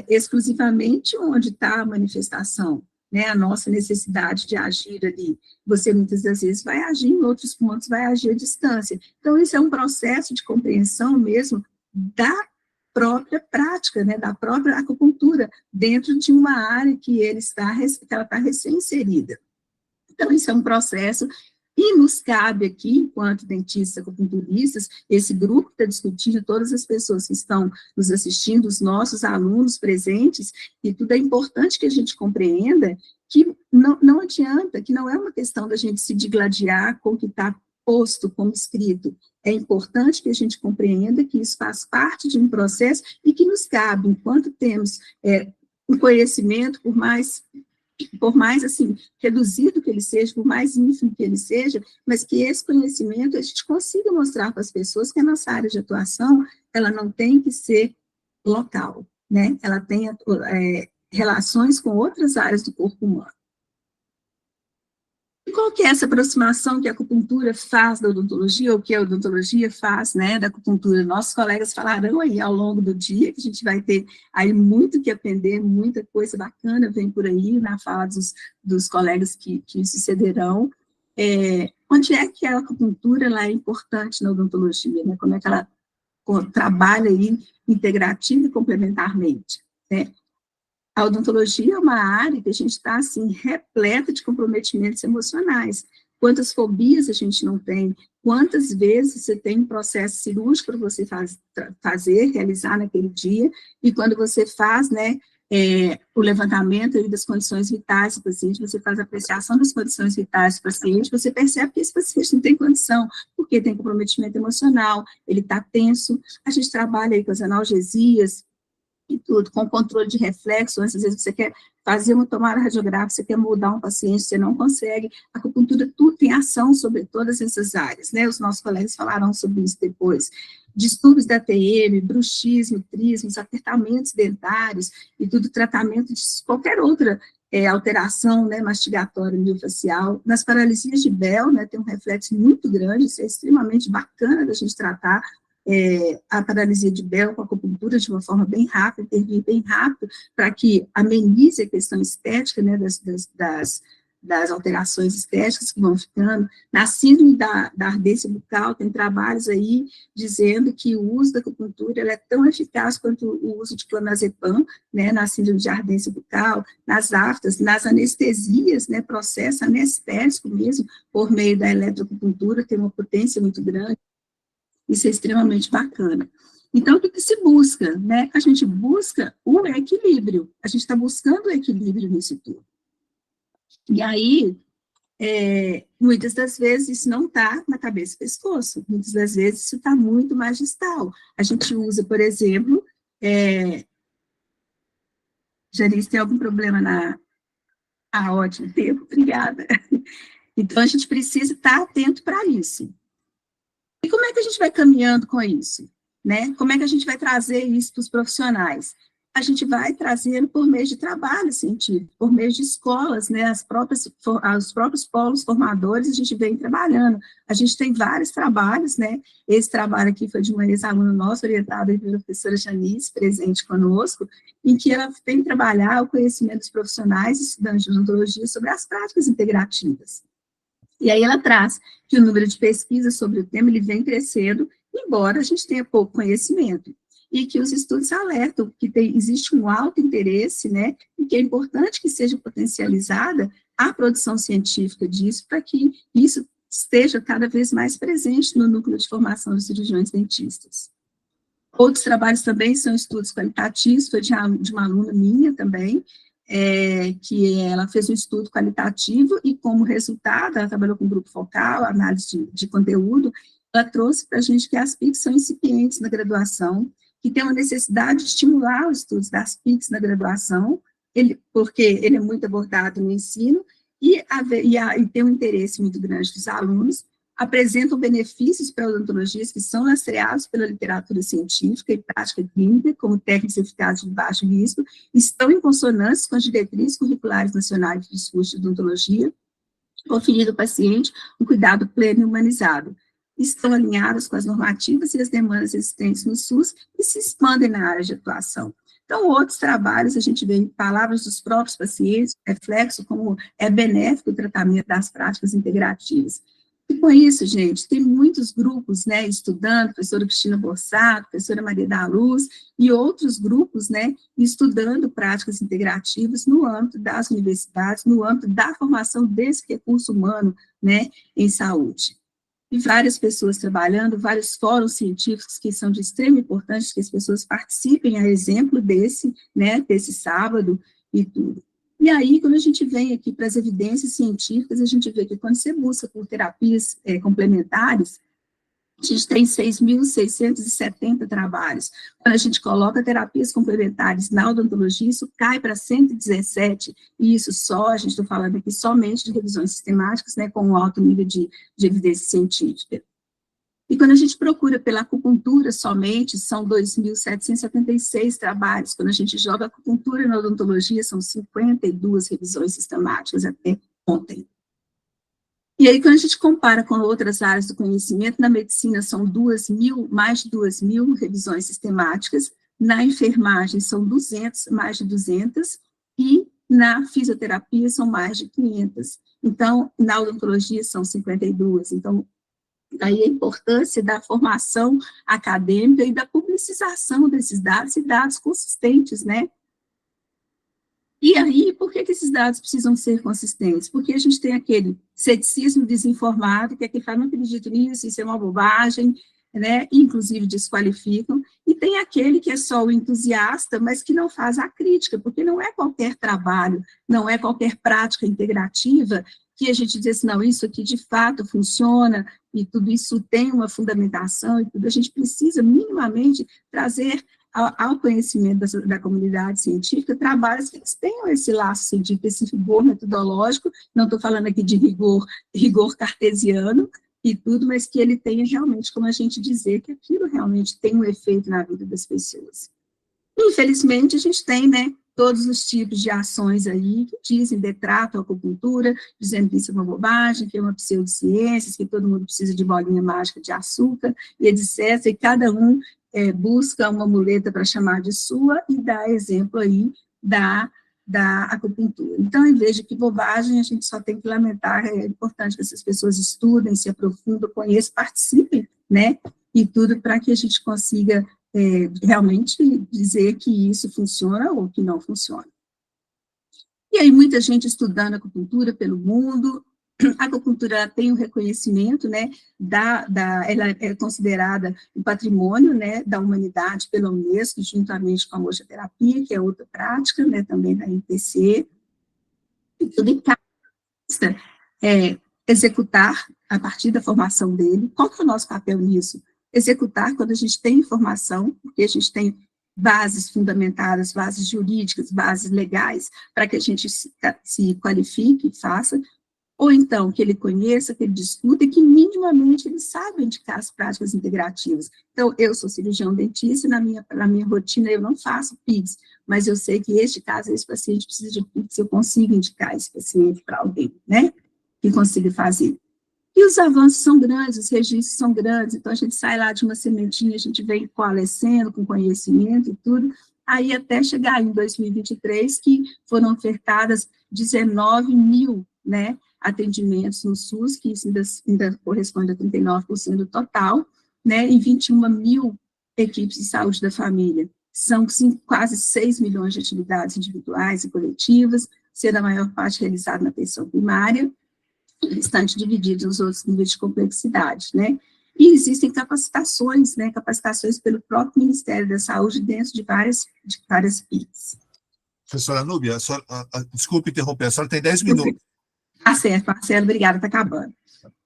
[SPEAKER 3] exclusivamente onde está a manifestação, né, a nossa necessidade de agir ali, você muitas das vezes vai agir em outros pontos, vai agir à distância. Então, isso é um processo de compreensão mesmo da própria prática, né, da própria acupuntura, dentro de uma área que ela está recém-inserida. Então, isso é um processo, e nos cabe aqui, enquanto dentistas, acupunturistas, esse grupo que está discutindo, todas as pessoas que estão nos assistindo, os nossos alunos presentes, e tudo é importante que a gente compreenda que não adianta, que não é uma questão da gente se digladiar com o que está posto como escrito. É importante que a gente compreenda que isso faz parte de um processo e que nos cabe, enquanto temos um conhecimento, por mais assim, reduzido que ele seja, por mais ínfimo que ele seja, mas que esse conhecimento a gente consiga mostrar para as pessoas que a nossa área de atuação, ela não tem que ser local, né? Ela tem relações com outras áreas do corpo humano. E qual que é essa aproximação que a acupuntura faz da odontologia, ou que a odontologia faz, né, da acupuntura? Nossos colegas falarão aí ao longo do dia, que a gente vai ter aí muito que aprender, muita coisa bacana vem por aí, na fala dos colegas que sucederão. Onde é que a acupuntura ela é importante na odontologia, né? Como é que ela trabalha aí integrativa e complementarmente, né? A odontologia é uma área que a gente está, assim, repleta de comprometimentos emocionais. Quantas fobias a gente não tem? Quantas vezes você tem um processo cirúrgico para você realizar naquele dia, e quando você faz, né, o levantamento aí das condições vitais do paciente, você faz a apreciação das condições vitais do paciente, você percebe que esse paciente não tem condição, porque tem comprometimento emocional, ele está tenso. A gente trabalha aí com as analgesias, e tudo, com controle de reflexo. Às vezes você quer fazer uma tomada radiográfica, você quer mudar um paciente, você não consegue. A acupuntura tudo tem ação sobre todas essas áreas, né? Os nossos colegas falarão sobre isso depois. Distúrbios da TM, bruxismo, trismos, apertamentos dentários, e tudo tratamento de qualquer outra alteração, né, mastigatória miofascial. Nas paralisias de Bell, né, tem um reflexo muito grande, isso é extremamente bacana da gente tratar, a paralisia de Bell com a acupuntura de uma forma bem rápida, intervir bem rápido, para que amenize a questão estética, né, das alterações estéticas que vão ficando. Na síndrome da ardência bucal, tem trabalhos aí dizendo que o uso da acupuntura ela é tão eficaz quanto o uso de clonazepam, né, na síndrome de ardência bucal, nas aftas, nas anestesias, né, processo anestésico mesmo, por meio da eletroacupuntura, tem uma potência muito grande. Isso é extremamente bacana. Então, o que se busca, né? A gente busca o equilíbrio. A gente está buscando o equilíbrio nisso tudo. E aí, muitas das vezes isso não está na cabeça e pescoço, muitas das vezes isso está muito mais distal. A gente usa, por exemplo, Janice, tem algum problema na... Ah, ótimo, tempo, obrigada. Então, a gente precisa estar atento para isso. E como é que a gente vai caminhando com isso? Né? Como é que a gente vai trazer isso para os profissionais? A gente vai trazendo por meio de trabalho científico, por meio de escolas, né? Os próprios polos formadores, a gente vem trabalhando. A gente tem vários trabalhos, né? Esse trabalho aqui foi de uma ex-aluna nossa, orientada pela professora Janice, presente conosco, em que ela vem trabalhar o conhecimento dos profissionais e estudantes de odontologia sobre as práticas integrativas. E aí ela traz que o número de pesquisas sobre o tema ele vem crescendo, embora a gente tenha pouco conhecimento, e que os estudos alertam que existe um alto interesse, né, e que é importante que seja potencializada a produção científica disso, para que isso esteja cada vez mais presente no núcleo de formação dos cirurgiões dentistas. Outros trabalhos também são estudos qualitativos, foi de uma aluna minha também, que ela fez um estudo qualitativo e, como resultado, ela trabalhou com grupo focal, análise de conteúdo, ela trouxe para a gente que as PICs são incipientes na graduação, que tem uma necessidade de estimular os estudos das PICs na graduação, porque ele é muito abordado no ensino, e tem um interesse muito grande dos alunos, apresentam benefícios para odontologias que são lastreados pela literatura científica e prática clínica, como técnicas eficazes de baixo risco, estão em consonância com as diretrizes curriculares nacionais de discurso de odontologia, oferindo ao paciente um cuidado pleno e humanizado. Estão alinhadas com as normativas e as demandas existentes no SUS e se expandem na área de atuação. Então, outros trabalhos, a gente vê em palavras dos próprios pacientes, reflexo como é benéfico o tratamento das práticas integrativas. E com isso, gente, tem muitos grupos, né, estudando, professora Cristina Borsato, professora Maria da Luz, e outros grupos, né, estudando práticas integrativas no âmbito das universidades, no âmbito da formação desse recurso humano, né, em saúde. E várias pessoas trabalhando, vários fóruns científicos que são de extrema importância que as pessoas participem, a exemplo desse, né, desse sábado e tudo. E aí, quando a gente vem aqui para as evidências científicas, a gente vê que quando você busca por terapias complementares, a gente tem 6.670 trabalhos. Quando a gente coloca terapias complementares na odontologia, isso cai para 117, e isso só, a gente está falando aqui somente de revisões sistemáticas, né, com um alto nível de evidência científica. E quando a gente procura pela acupuntura somente, são 2.776 trabalhos. Quando a gente joga acupuntura na odontologia, são 52 revisões sistemáticas até ontem. E aí, quando a gente compara com outras áreas do conhecimento, na medicina são mais de 2.000 revisões sistemáticas, na enfermagem são mais de 200, e na fisioterapia são mais de 500. Então, na odontologia são 52. Então, daí a importância da formação acadêmica e da publicização desses dados e dados consistentes, né? E aí, por que esses dados precisam ser consistentes? Porque a gente tem aquele ceticismo desinformado, que é que fala, não acredito nisso, isso é uma bobagem, né? Inclusive desqualificam, e tem aquele que é só o entusiasta, mas que não faz a crítica, porque não é qualquer trabalho, não é qualquer prática integrativa que a gente diz assim, não, isso aqui de fato funciona, e tudo isso tem uma fundamentação, e tudo, a gente precisa minimamente trazer ao conhecimento da comunidade científica trabalhos que eles tenham esse laço científico, esse rigor metodológico, não estou falando aqui de rigor cartesiano e tudo, mas que ele tenha realmente, como a gente dizer, que aquilo realmente tem um efeito na vida das pessoas. Infelizmente, a gente tem, né, todos os tipos de ações aí que dizem, detratam a acupuntura, dizendo que isso é uma bobagem, que é uma pseudociência, que todo mundo precisa de bolinha mágica de açúcar, e etc., e cada um busca uma muleta para chamar de sua e dá exemplo aí da acupuntura. Então, em vez de que bobagem, a gente só tem que lamentar, é importante que essas pessoas estudem, se aprofundem, conheçam, participem, né, e tudo para que a gente consiga realmente dizer que isso funciona ou que não funciona. E aí, muita gente estudando acupuntura pelo mundo. A acupuntura tem um reconhecimento, né, ela é considerada um patrimônio, né, da humanidade pela Unesco, juntamente com a mochoterapia, que é outra prática, né, também da MPC, e tudo encaixa dentista é executar a partir da formação dele. Qual que é o nosso papel nisso? Executar quando a gente tem informação, porque a gente tem bases fundamentadas, bases jurídicas, bases legais, para que a gente se qualifique e faça, ou então que ele conheça, que ele discuta e que minimamente ele saiba indicar as práticas integrativas. Então, eu sou cirurgião dentista e na minha rotina eu não faço PICS, mas eu sei que este caso, esse paciente precisa de PICS, eu consigo indicar esse paciente para alguém, né, que consiga fazer. E os avanços são grandes, os registros são grandes, então a gente sai lá de uma sementinha, a gente vem coalescendo com conhecimento e tudo, aí até chegar em 2023, que foram ofertadas 19 mil, né, atendimentos no SUS, que isso ainda corresponde a 39% do total, né, e 21 mil equipes de saúde da família. São quase 6 milhões de atividades individuais e coletivas, sendo a maior parte realizada na atenção primária, o restante dividido nos outros níveis de complexidade, né? E existem capacitações, né, capacitações pelo próprio Ministério da Saúde dentro de várias PICs.
[SPEAKER 2] Professora Núbia, desculpe interromper, a senhora tem 10 minutos.
[SPEAKER 3] Tá certo, Marcelo, obrigada, está acabando.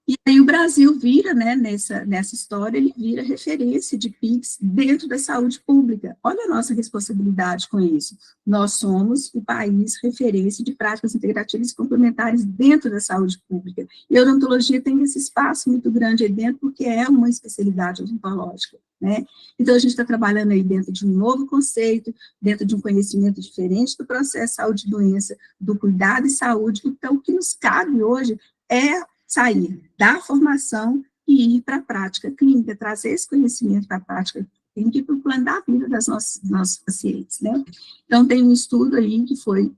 [SPEAKER 3] E aí o Brasil vira, né, nessa história, ele vira referência de PICs dentro da saúde pública. Olha a nossa responsabilidade com isso. Nós somos o país referência de práticas integrativas e complementares dentro da saúde pública. E a odontologia tem esse espaço muito grande aí dentro, porque é uma especialidade odontológica, né? Então, a gente está trabalhando aí dentro de um novo conceito, dentro de um conhecimento diferente do processo saúde e doença, do cuidado e saúde. Então, o que nos cabe hoje é sair da formação e ir para a prática clínica, trazer esse conhecimento para a prática clínica e para o plano da vida das nossos pacientes, né? Então, tem um estudo aí que foi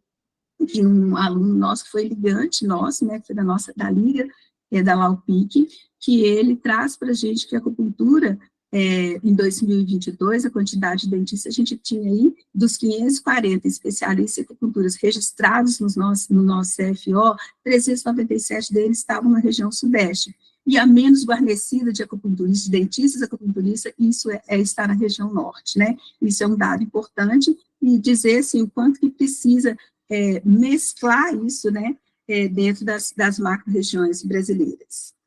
[SPEAKER 3] de um aluno nosso, que foi ligante nosso, né, que foi da Liga, da LAUPIC, que ele traz para a gente que a acupuntura, em 2022, a quantidade de dentistas, a gente tinha aí, dos 540 especialistas em acupunturas registrados no nosso CFO, 397 deles estavam na região sudeste. E a menos guarnecida de acupunturistas, dentistas acupunturistas, isso está na região norte, né? Isso é um dado importante, e dizer, assim, o quanto que precisa mesclar isso, né, dentro das macro-regiões brasileiras.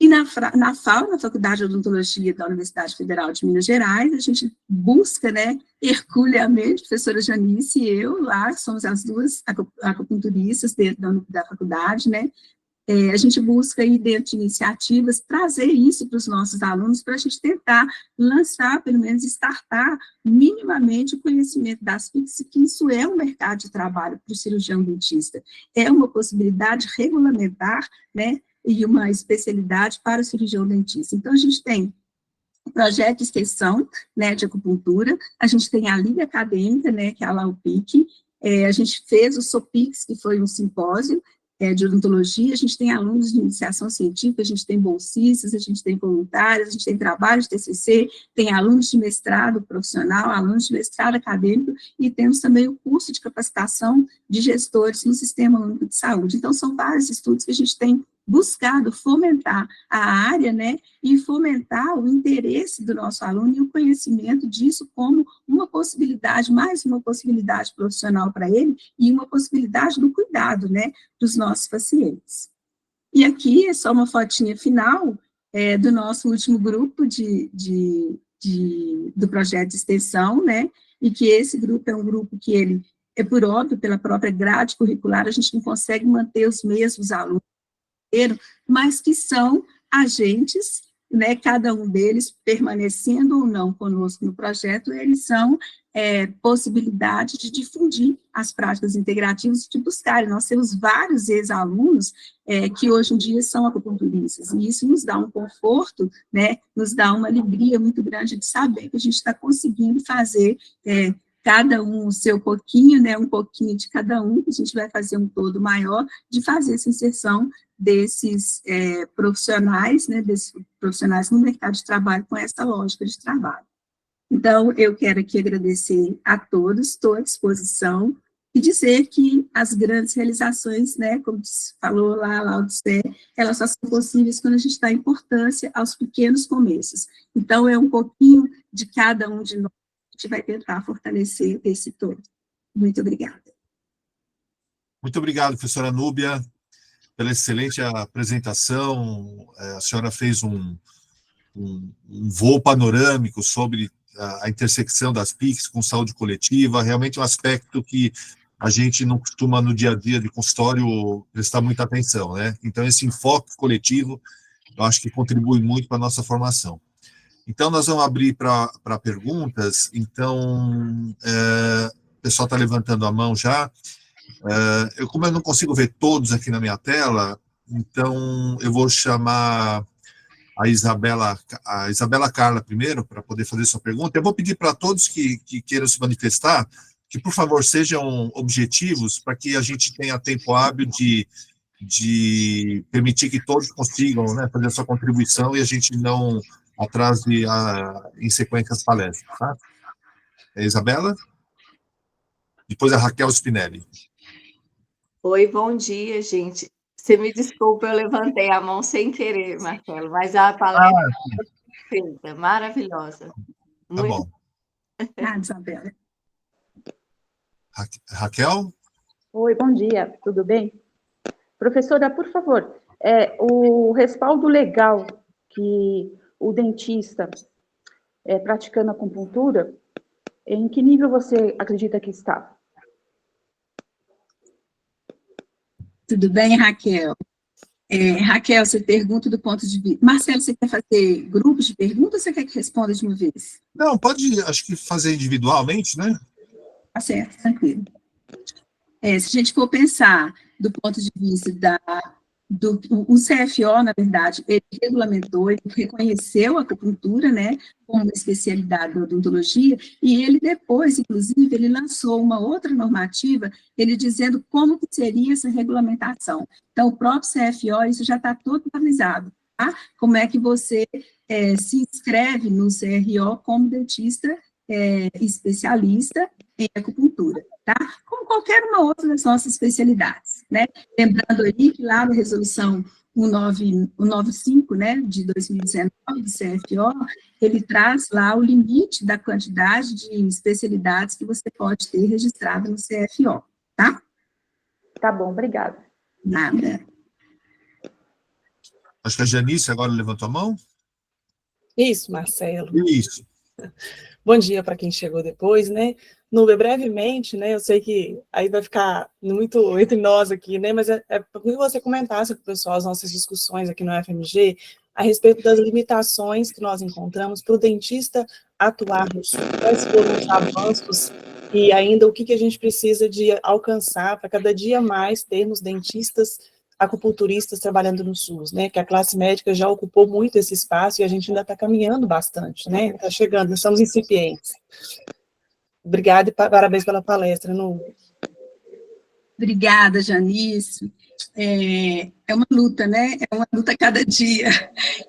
[SPEAKER 3] E na FAO, na Faculdade de Odontologia da Universidade Federal de Minas Gerais, a gente busca, né, herculeamente, a professora Janice e eu, lá, somos as duas acupunturistas dentro da faculdade, né, a gente busca aí, dentro de iniciativas, trazer isso para os nossos alunos, para a gente tentar lançar, pelo menos startar, minimamente o conhecimento das PICs, que isso é um mercado de trabalho para o cirurgião dentista, é uma possibilidade regulamentar, né, e uma especialidade para o cirurgião dentista. Então, a gente tem o projeto de extensão, né, de acupuntura, a gente tem a Liga Acadêmica, né, que é a LAUPIC, a gente fez o SOPICS, que foi um simpósio de odontologia, a gente tem alunos de iniciação científica, a gente tem bolsistas, a gente tem voluntários, a gente tem trabalho de TCC, tem alunos de mestrado profissional, alunos de mestrado acadêmico, e temos também o curso de capacitação de gestores no Sistema Único de Saúde. Então, são vários estudos que a gente tem buscado fomentar a área, né, e fomentar o interesse do nosso aluno e o conhecimento disso como uma possibilidade, mais uma possibilidade profissional para ele, e uma possibilidade do cuidado, né, dos nossos pacientes. E aqui é só uma fotinha final do nosso último grupo do projeto de extensão, né, e que esse grupo é um grupo que ele, por óbvio, pela própria grade curricular, a gente não consegue manter os mesmos alunos, mas que são agentes, né, cada um deles permanecendo ou não conosco no projeto, eles são possibilidade de difundir as práticas integrativas, de buscarem. Nós temos vários ex-alunos que hoje em dia são acupunturistas, e isso nos dá um conforto, né, nos dá uma alegria muito grande de saber que a gente está conseguindo fazer cada um o seu pouquinho, né, um pouquinho de cada um, que a gente vai fazer um todo maior, de fazer essa inserção desses profissionais, né, desses profissionais no mercado de trabalho com essa lógica de trabalho. Então, eu quero aqui agradecer a todos, estou à disposição, e dizer que as grandes realizações, né, como falou lá a Laudicé, elas só são possíveis quando a gente dá importância aos pequenos começos. Então, é um pouquinho de cada um de nós, a gente vai tentar fortalecer esse todo. Muito obrigada.
[SPEAKER 2] Muito obrigado, professora Núbia. pela excelente apresentação. A senhora fez um voo panorâmico sobre a intersecção das PICs com saúde coletiva, realmente um aspecto que a gente não costuma, no dia a dia de consultório, prestar muita atenção, né? Então, esse enfoque coletivo, eu acho que contribui muito para a nossa formação. Então, nós vamos abrir para perguntas. Então, o pessoal está levantando a mão já. Como eu não consigo ver todos aqui na minha tela, então eu vou chamar a Isabela Carla primeiro, para poder fazer sua pergunta. Eu vou pedir para todos que queiram se manifestar, que, por favor, sejam objetivos, para que a gente tenha tempo hábil de permitir que todos consigam, né, fazer a sua contribuição e a gente não atrase em sequência as palestras. Tá? Isabela? Depois a Raquel Spinelli.
[SPEAKER 5] Oi, bom dia, gente. Você me desculpa, eu levantei a mão sem querer, Marcelo, mas a palestra foi perfeita, maravilhosa.
[SPEAKER 2] Tá bom.
[SPEAKER 3] Isabela.
[SPEAKER 2] Raquel?
[SPEAKER 6] Oi, bom dia, tudo bem? Professora, por favor, o respaldo legal que o dentista praticando acupuntura, em que nível você acredita que está?
[SPEAKER 3] Tudo bem, Raquel? Raquel, você pergunta do ponto de vista... Marcelo, você quer fazer grupos de perguntas ou você quer que responda de uma vez?
[SPEAKER 2] Não, pode, acho que fazer individualmente, né?
[SPEAKER 3] Tá certo, tranquilo. Se a gente for pensar do ponto de vista o CFO, na verdade, ele regulamentou, ele reconheceu a acupuntura, né, como uma especialidade da odontologia, e ele depois, inclusive, ele lançou uma outra normativa, ele dizendo como que seria essa regulamentação. Então, o próprio CFO, isso já está todo avisado, tá? Como é que você se inscreve no CRO como dentista especialista em acupuntura, tá? Como qualquer uma outra das nossas especialidades, né? Lembrando aí que lá na resolução 195, né, de 2019, do CFO, ele traz lá o limite da quantidade de especialidades que você pode ter registrado no CFO, tá?
[SPEAKER 6] Tá bom, obrigada.
[SPEAKER 3] Nada.
[SPEAKER 2] Acho que a Janice agora levantou a mão.
[SPEAKER 4] Isso, Marcelo.
[SPEAKER 2] Isso.
[SPEAKER 4] Bom dia para quem chegou depois, né? Nubia, brevemente, né? Eu sei que aí vai ficar muito entre nós aqui, né? Mas para que você comentasse com o pessoal as nossas discussões aqui no FMG a respeito das limitações que nós encontramos para o dentista atuar no SUS. Quais foram os avanços e ainda o que a gente precisa de alcançar para cada dia mais termos dentistas acupunturistas trabalhando no SUS, né, que a classe médica já ocupou muito esse espaço e a gente ainda está caminhando bastante, né, está chegando, nós estamos incipientes. Obrigada e parabéns pela palestra, Nubia.
[SPEAKER 3] Obrigada, Janice. É uma luta, né, é uma luta a cada dia,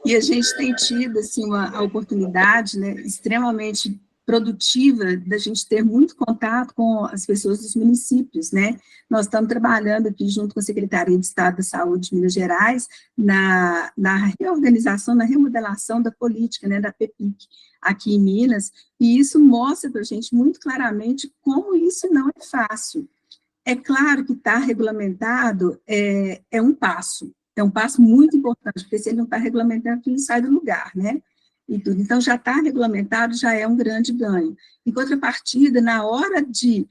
[SPEAKER 3] e a gente tem tido, assim, a oportunidade, né, extremamente produtiva da gente ter muito contato com as pessoas dos municípios, né? Nós estamos trabalhando aqui junto com a Secretaria de Estado da Saúde de Minas Gerais na reorganização, na remodelação da política, né, da PEPIC aqui em Minas, e isso mostra para a gente muito claramente como isso não é fácil. É claro que está regulamentado, é um passo muito importante, porque se ele não está regulamentado, ele sai do lugar, né? E tudo. Então, já está regulamentado, já é um grande ganho. Em contrapartida, na hora de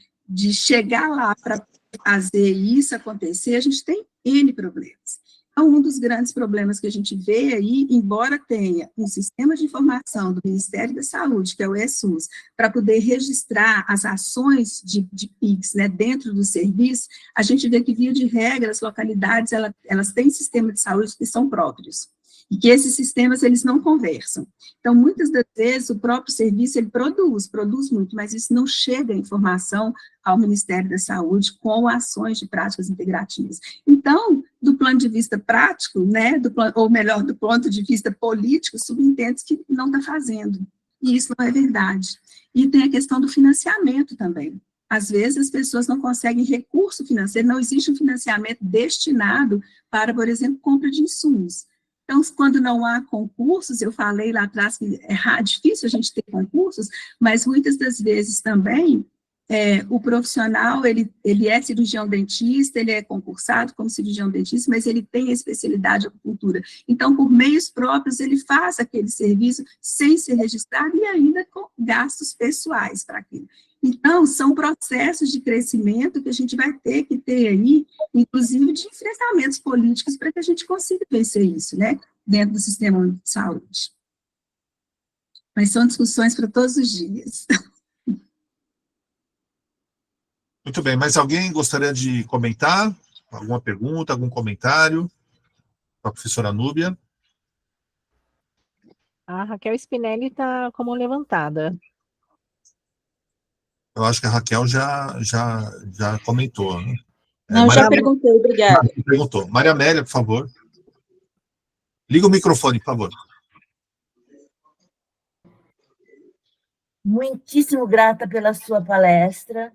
[SPEAKER 3] chegar lá para fazer isso acontecer, a gente tem N problemas. Então, um dos grandes problemas que a gente vê aí, embora tenha um sistema de informação do Ministério da Saúde, que é o ESUS, para poder registrar as ações de PICs, né, dentro do serviço, a gente vê que, via de regra, as localidades, elas têm sistemas de saúde que são próprios. E que esses sistemas, eles não conversam. Então, muitas das vezes, o próprio serviço, ele produz muito, mas isso não chega a informação ao Ministério da Saúde com ações de práticas integrativas. Então, do plano de vista prático, né, ou melhor, do ponto de vista político, subentende que não está fazendo. E isso não é verdade. E tem a questão do financiamento também. Às vezes, as pessoas não conseguem recurso financeiro, não existe um financiamento destinado para, por exemplo, compra de insumos. Então, quando não há concursos, eu falei lá atrás que é difícil a gente ter concursos, mas muitas das vezes também o profissional, ele é cirurgião dentista, ele é concursado como cirurgião dentista, mas ele tem a especialidade em acupuntura. Então, por meios próprios, ele faz aquele serviço sem ser registrado e ainda com gastos pessoais para aquilo. Então, são processos de crescimento que a gente vai ter que ter aí, inclusive de enfrentamentos políticos, para que a gente consiga vencer isso, né, dentro do sistema de saúde. Mas são discussões para todos os dias.
[SPEAKER 2] Muito bem, mas alguém gostaria de comentar? Alguma pergunta, algum comentário para a professora Núbia?
[SPEAKER 7] A Raquel Spinelli está com a mão levantada.
[SPEAKER 2] Eu acho que a Raquel já comentou, né?
[SPEAKER 8] Não, já perguntei, obrigada.
[SPEAKER 2] Perguntou. Maria Amélia, por favor. Liga o microfone, por favor.
[SPEAKER 9] Muitíssimo grata pela sua palestra.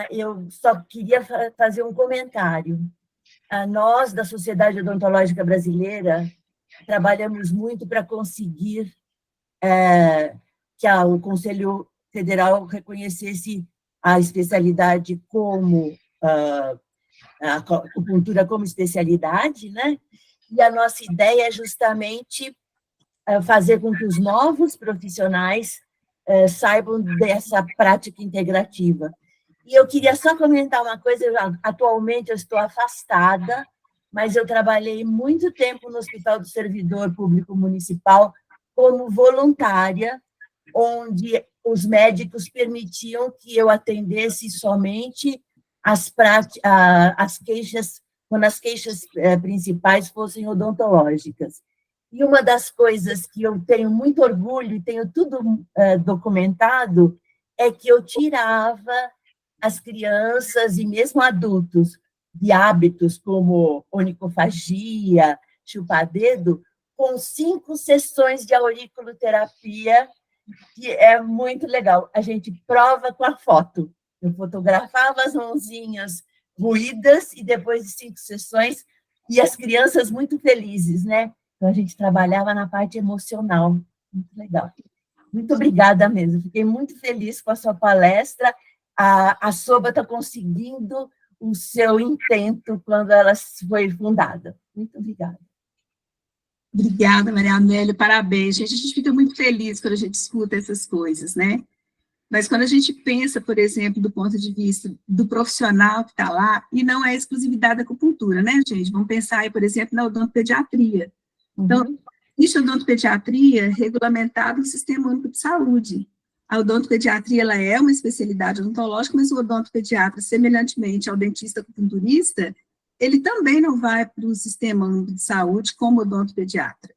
[SPEAKER 9] Eu só queria fazer um comentário. Nós, da Sociedade Odontológica Brasileira, trabalhamos muito para conseguir que o Conselho Federal reconhecesse a especialidade como a acupuntura como especialidade, né? E a nossa ideia é justamente fazer com que os novos profissionais saibam dessa prática integrativa. E eu queria só comentar uma coisa, atualmente eu estou afastada, mas eu trabalhei muito tempo no Hospital do Servidor Público Municipal como voluntária, onde os médicos permitiam que eu atendesse somente as queixas, quando as queixas principais fossem odontológicas. E uma das coisas que eu tenho muito orgulho, e tenho tudo documentado, é que eu tirava as crianças e mesmo adultos de hábitos como onicofagia, chupar-dedo, com 5 sessões de auriculoterapia, que é muito legal. A gente prova com a foto. Eu fotografava as mãozinhas roídas e depois de 5 sessões, e as crianças muito felizes, né? Então, a gente trabalhava na parte emocional. Muito legal. Muito obrigada mesmo. Fiquei muito feliz com a sua palestra. A SOBA está conseguindo o seu intento quando ela foi fundada. Muito obrigada.
[SPEAKER 3] Obrigada, Maria Amélia, parabéns. Gente, a gente fica muito feliz quando a gente escuta essas coisas, né? Mas quando a gente pensa, por exemplo, do ponto de vista do profissional que está lá, e não é exclusividade da acupuntura, né, gente? Vamos pensar aí, por exemplo, na odontopediatria. Então, existe a odontopediatria regulamentada no Sistema Único de Saúde. A odontopediatria, ela é uma especialidade odontológica, mas o odontopediatra, semelhantemente ao dentista acupunturista, ele também não vai para o Sistema Único de Saúde como odontopediatra.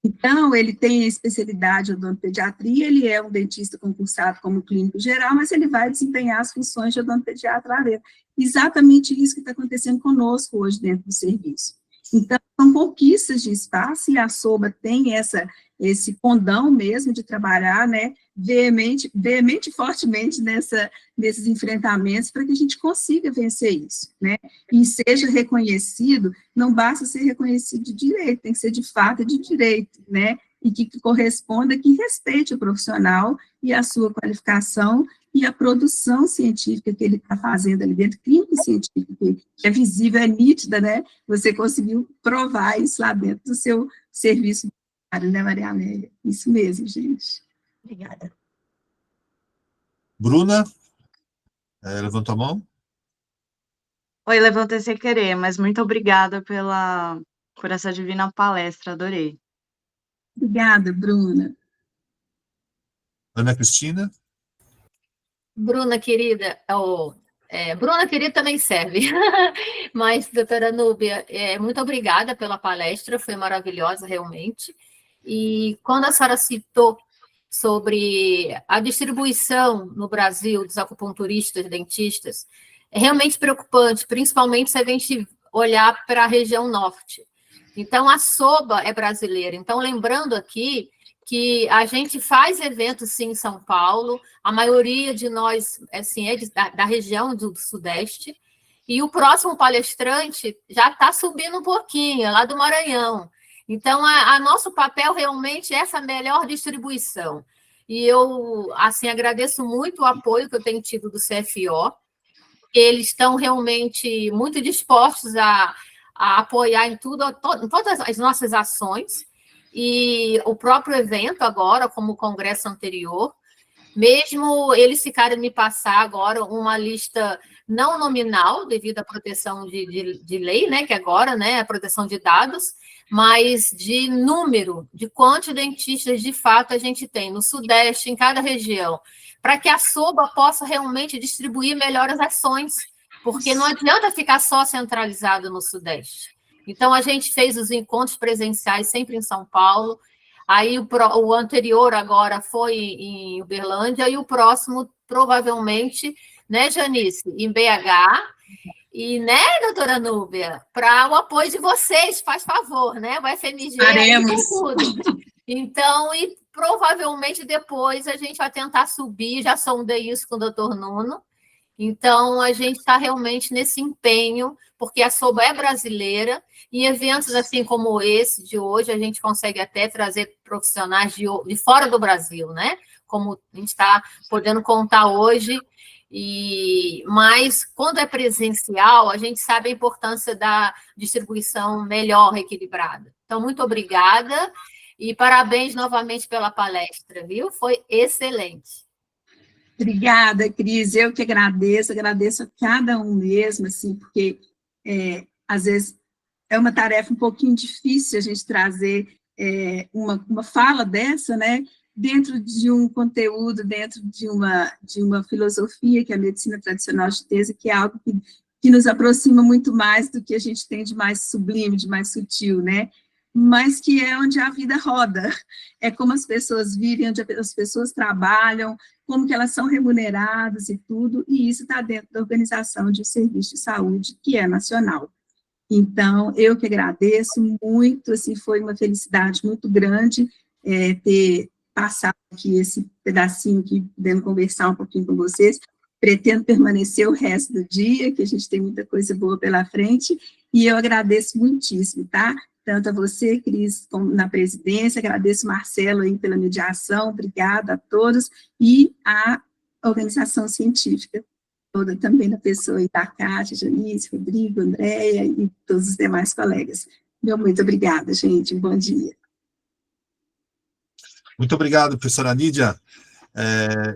[SPEAKER 3] Então, ele tem a especialidade de odontopediatria, ele é um dentista concursado como clínico geral, mas ele vai desempenhar as funções de odontopediatra lá dentro. Exatamente isso que está acontecendo conosco hoje dentro do serviço. Então, são conquistas de espaço, e a SOBA tem esse condão mesmo de trabalhar, né, veemente e fortemente nesses enfrentamentos para que a gente consiga vencer isso, né, e seja reconhecido. Não basta ser reconhecido de direito, tem que ser de fato de direito, né, e que corresponda, que respeite o profissional e a sua qualificação e a produção científica que ele está fazendo ali dentro, clínico-científica, que é visível, é nítida, né? Você conseguiu provar isso lá dentro do seu serviço, né, Maria Amélia? Isso mesmo, gente.
[SPEAKER 9] Obrigada.
[SPEAKER 2] Bruna, levantou a mão?
[SPEAKER 10] Oi, levantei sem querer, mas muito obrigada por essa divina palestra, adorei.
[SPEAKER 3] Obrigada, Bruna.
[SPEAKER 2] Ana Cristina?
[SPEAKER 1] Bruna querida, Bruna querida também serve, mas, doutora Núbia, muito obrigada pela palestra, foi maravilhosa realmente, e quando a senhora citou sobre a distribuição no Brasil dos acupunturistas, dentistas, é realmente preocupante, principalmente se a gente olhar para a região norte. Então, a SOBA é brasileira, então, lembrando aqui que a gente faz eventos, sim, em São Paulo, a maioria de nós assim, da região do Sudeste, e o próximo palestrante já está subindo um pouquinho, é lá do Maranhão. Então, nosso papel realmente é essa melhor distribuição. e eu, assim, agradeço muito o apoio que eu tenho tido do CFO. Eles estão realmente muito dispostos a apoiar em tudo, em todas as nossas ações, e o próprio evento agora, como o congresso anterior, mesmo eles ficarem me passar agora uma lista não nominal, devido à proteção de lei, né, que agora, né, a proteção de dados, mas de número, de quantos dentistas de fato a gente tem no Sudeste, em cada região, para que a SOBA possa realmente distribuir melhor as ações, porque não adianta ficar só centralizado no Sudeste. Então, a gente fez os encontros presenciais sempre em São Paulo, aí o anterior agora foi em Uberlândia, e o próximo, provavelmente, né, Janice, em BH, e, né, doutora Núbia, para o apoio de vocês, faz favor, né, o FMG aí com tudo. Então, e provavelmente depois a gente vai tentar subir, já sondei isso com o doutor Nuno, então a gente está realmente nesse empenho, porque a SOBA é brasileira, e eventos assim como esse de hoje, a gente consegue até trazer profissionais de fora do Brasil, né? Como a gente está podendo contar hoje, mas quando é presencial, a gente sabe a importância da distribuição melhor, equilibrada. Então, muito obrigada, e parabéns novamente pela palestra, viu? Foi excelente.
[SPEAKER 3] Obrigada, Cris, eu que agradeço a cada um mesmo, assim, porque às vezes é uma tarefa um pouquinho difícil a gente trazer uma fala dessa, né, dentro de um conteúdo, dentro de uma filosofia, que é a medicina tradicional chinesa, que é algo que nos aproxima muito mais do que a gente tem de mais sublime, de mais sutil, né, mas que é onde a vida roda, é como as pessoas vivem, onde as pessoas trabalham, como que elas são remuneradas e tudo, e isso está dentro da organização de um serviço de saúde que é nacional. Então, eu que agradeço muito, assim, foi uma felicidade muito grande ter passado aqui esse pedacinho aqui, podendo conversar um pouquinho com vocês. Pretendo permanecer o resto do dia, que a gente tem muita coisa boa pela frente, e eu agradeço muitíssimo, tá? Tanto a você, Cris, como na presidência, agradeço Marcelo aí pela mediação, obrigada a todos, e a organização científica toda também, da pessoa aí da Cátia, Janice, Rodrigo, Andréia e todos os demais colegas. Meu muito obrigada, gente, um bom dia.
[SPEAKER 2] Muito obrigado, professora Nídia.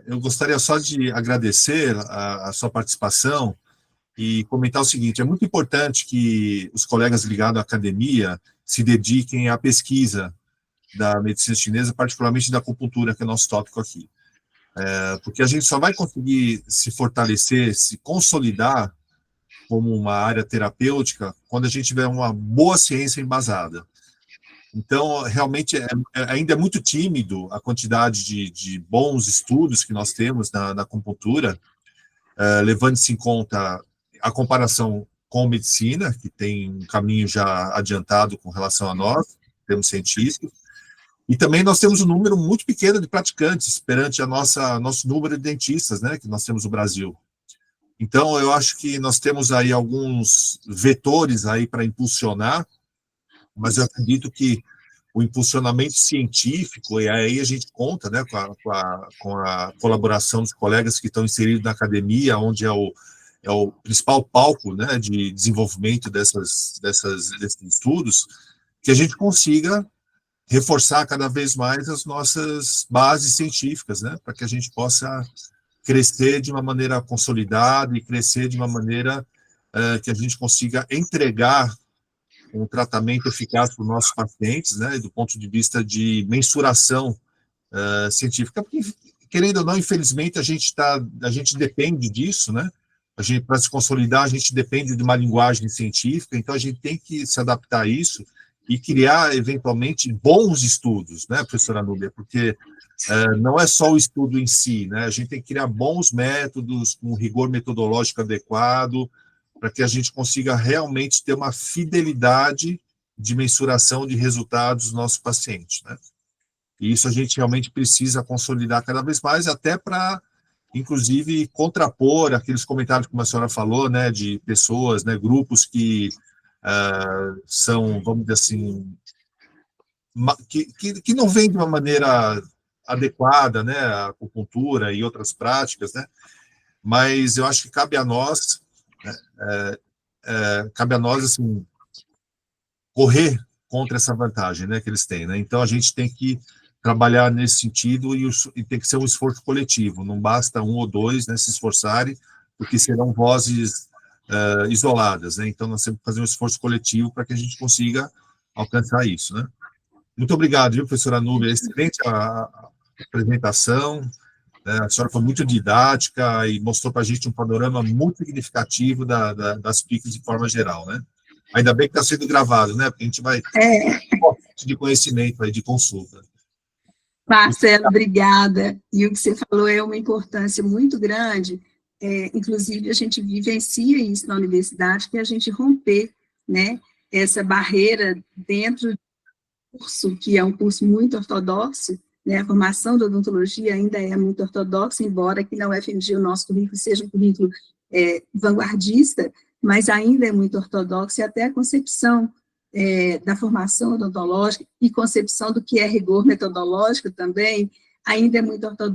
[SPEAKER 2] Eu gostaria só de agradecer a sua participação e comentar o seguinte: é muito importante que os colegas ligados à academia se dediquem à pesquisa da medicina chinesa, particularmente da acupuntura, que é o nosso tópico aqui. Porque a gente só vai conseguir se fortalecer, se consolidar como uma área terapêutica quando a gente tiver uma boa ciência embasada. Então, realmente, ainda é muito tímido a quantidade de bons estudos que nós temos na acupuntura, levando-se em conta a comparação com medicina, que tem um caminho já adiantado com relação a nós, em termos científicos, e também nós temos um número muito pequeno de praticantes perante nosso número de dentistas, né, que nós temos no Brasil. Então, eu acho que nós temos aí alguns vetores aí para impulsionar, mas eu acredito que o impulsionamento científico, e aí a gente conta, né, com a colaboração dos colegas que estão inseridos na academia, onde é o principal palco, né, de desenvolvimento desses estudos, que a gente consiga reforçar cada vez mais as nossas bases científicas, né, para que a gente possa crescer de uma maneira consolidada e crescer de uma maneira que a gente consiga entregar um tratamento eficaz para os nossos pacientes, né, do ponto de vista de mensuração científica, porque, querendo ou não, infelizmente, a gente depende disso, né, para se consolidar, a gente depende de uma linguagem científica, então a gente tem que se adaptar a isso e criar, eventualmente, bons estudos, né, professora Núbia, porque não é só o estudo em si, né, a gente tem que criar bons métodos, com rigor metodológico adequado, para que a gente consiga realmente ter uma fidelidade de mensuração de resultados dos nossos pacientes, né? E isso a gente realmente precisa consolidar cada vez mais, até para, inclusive, contrapor aqueles comentários que a senhora falou, né, de pessoas, né, grupos que são, vamos dizer assim, que não vêm de uma maneira adequada, né, à acupuntura e outras práticas, né, mas eu acho que cabe a nós, assim, correr contra essa vantagem, né, que eles têm, né, então a gente tem que trabalhar nesse sentido e tem que ser um esforço coletivo, não basta um ou dois, né, se esforçarem, porque serão vozes isoladas, né, então nós temos que fazer um esforço coletivo para que a gente consiga alcançar isso, né. Muito obrigado, viu, professora Núbia, excelente a apresentação, né, a senhora foi muito didática e mostrou para a gente um panorama muito significativo das PICs de forma geral, né. Ainda bem que está sendo gravado, né, porque a gente vai de conhecimento aí, de consulta.
[SPEAKER 3] Marcelo, obrigada. E o que você falou é uma importância muito grande, inclusive a gente vivencia isso na universidade, que é a gente romper, né, essa barreira dentro do curso, que é um curso muito ortodoxo, né, a formação da odontologia ainda é muito ortodoxa, embora aqui na UFMG o nosso currículo seja um currículo vanguardista, mas ainda é muito ortodoxo, e até a concepção da formação odontológica e concepção do que é rigor metodológico também, ainda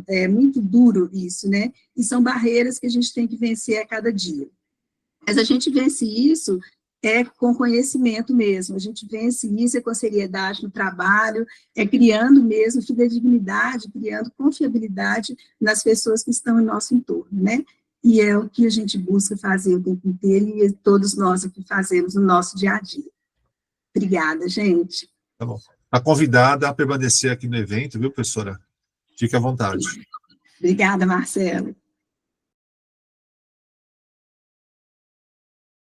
[SPEAKER 3] é muito duro isso, né? E são barreiras que a gente tem que vencer a cada dia. Mas a gente vence isso com conhecimento mesmo, a gente vence isso com seriedade no trabalho, criando mesmo fidedignidade, criando confiabilidade nas pessoas que estão em nosso entorno, né? E é o que a gente busca fazer o tempo inteiro, e todos nós aqui fazemos no nosso dia a dia. Obrigada, gente.
[SPEAKER 2] Tá bom. A convidada a permanecer aqui no evento, viu, professora? Fique à vontade.
[SPEAKER 3] Obrigada, Marcelo.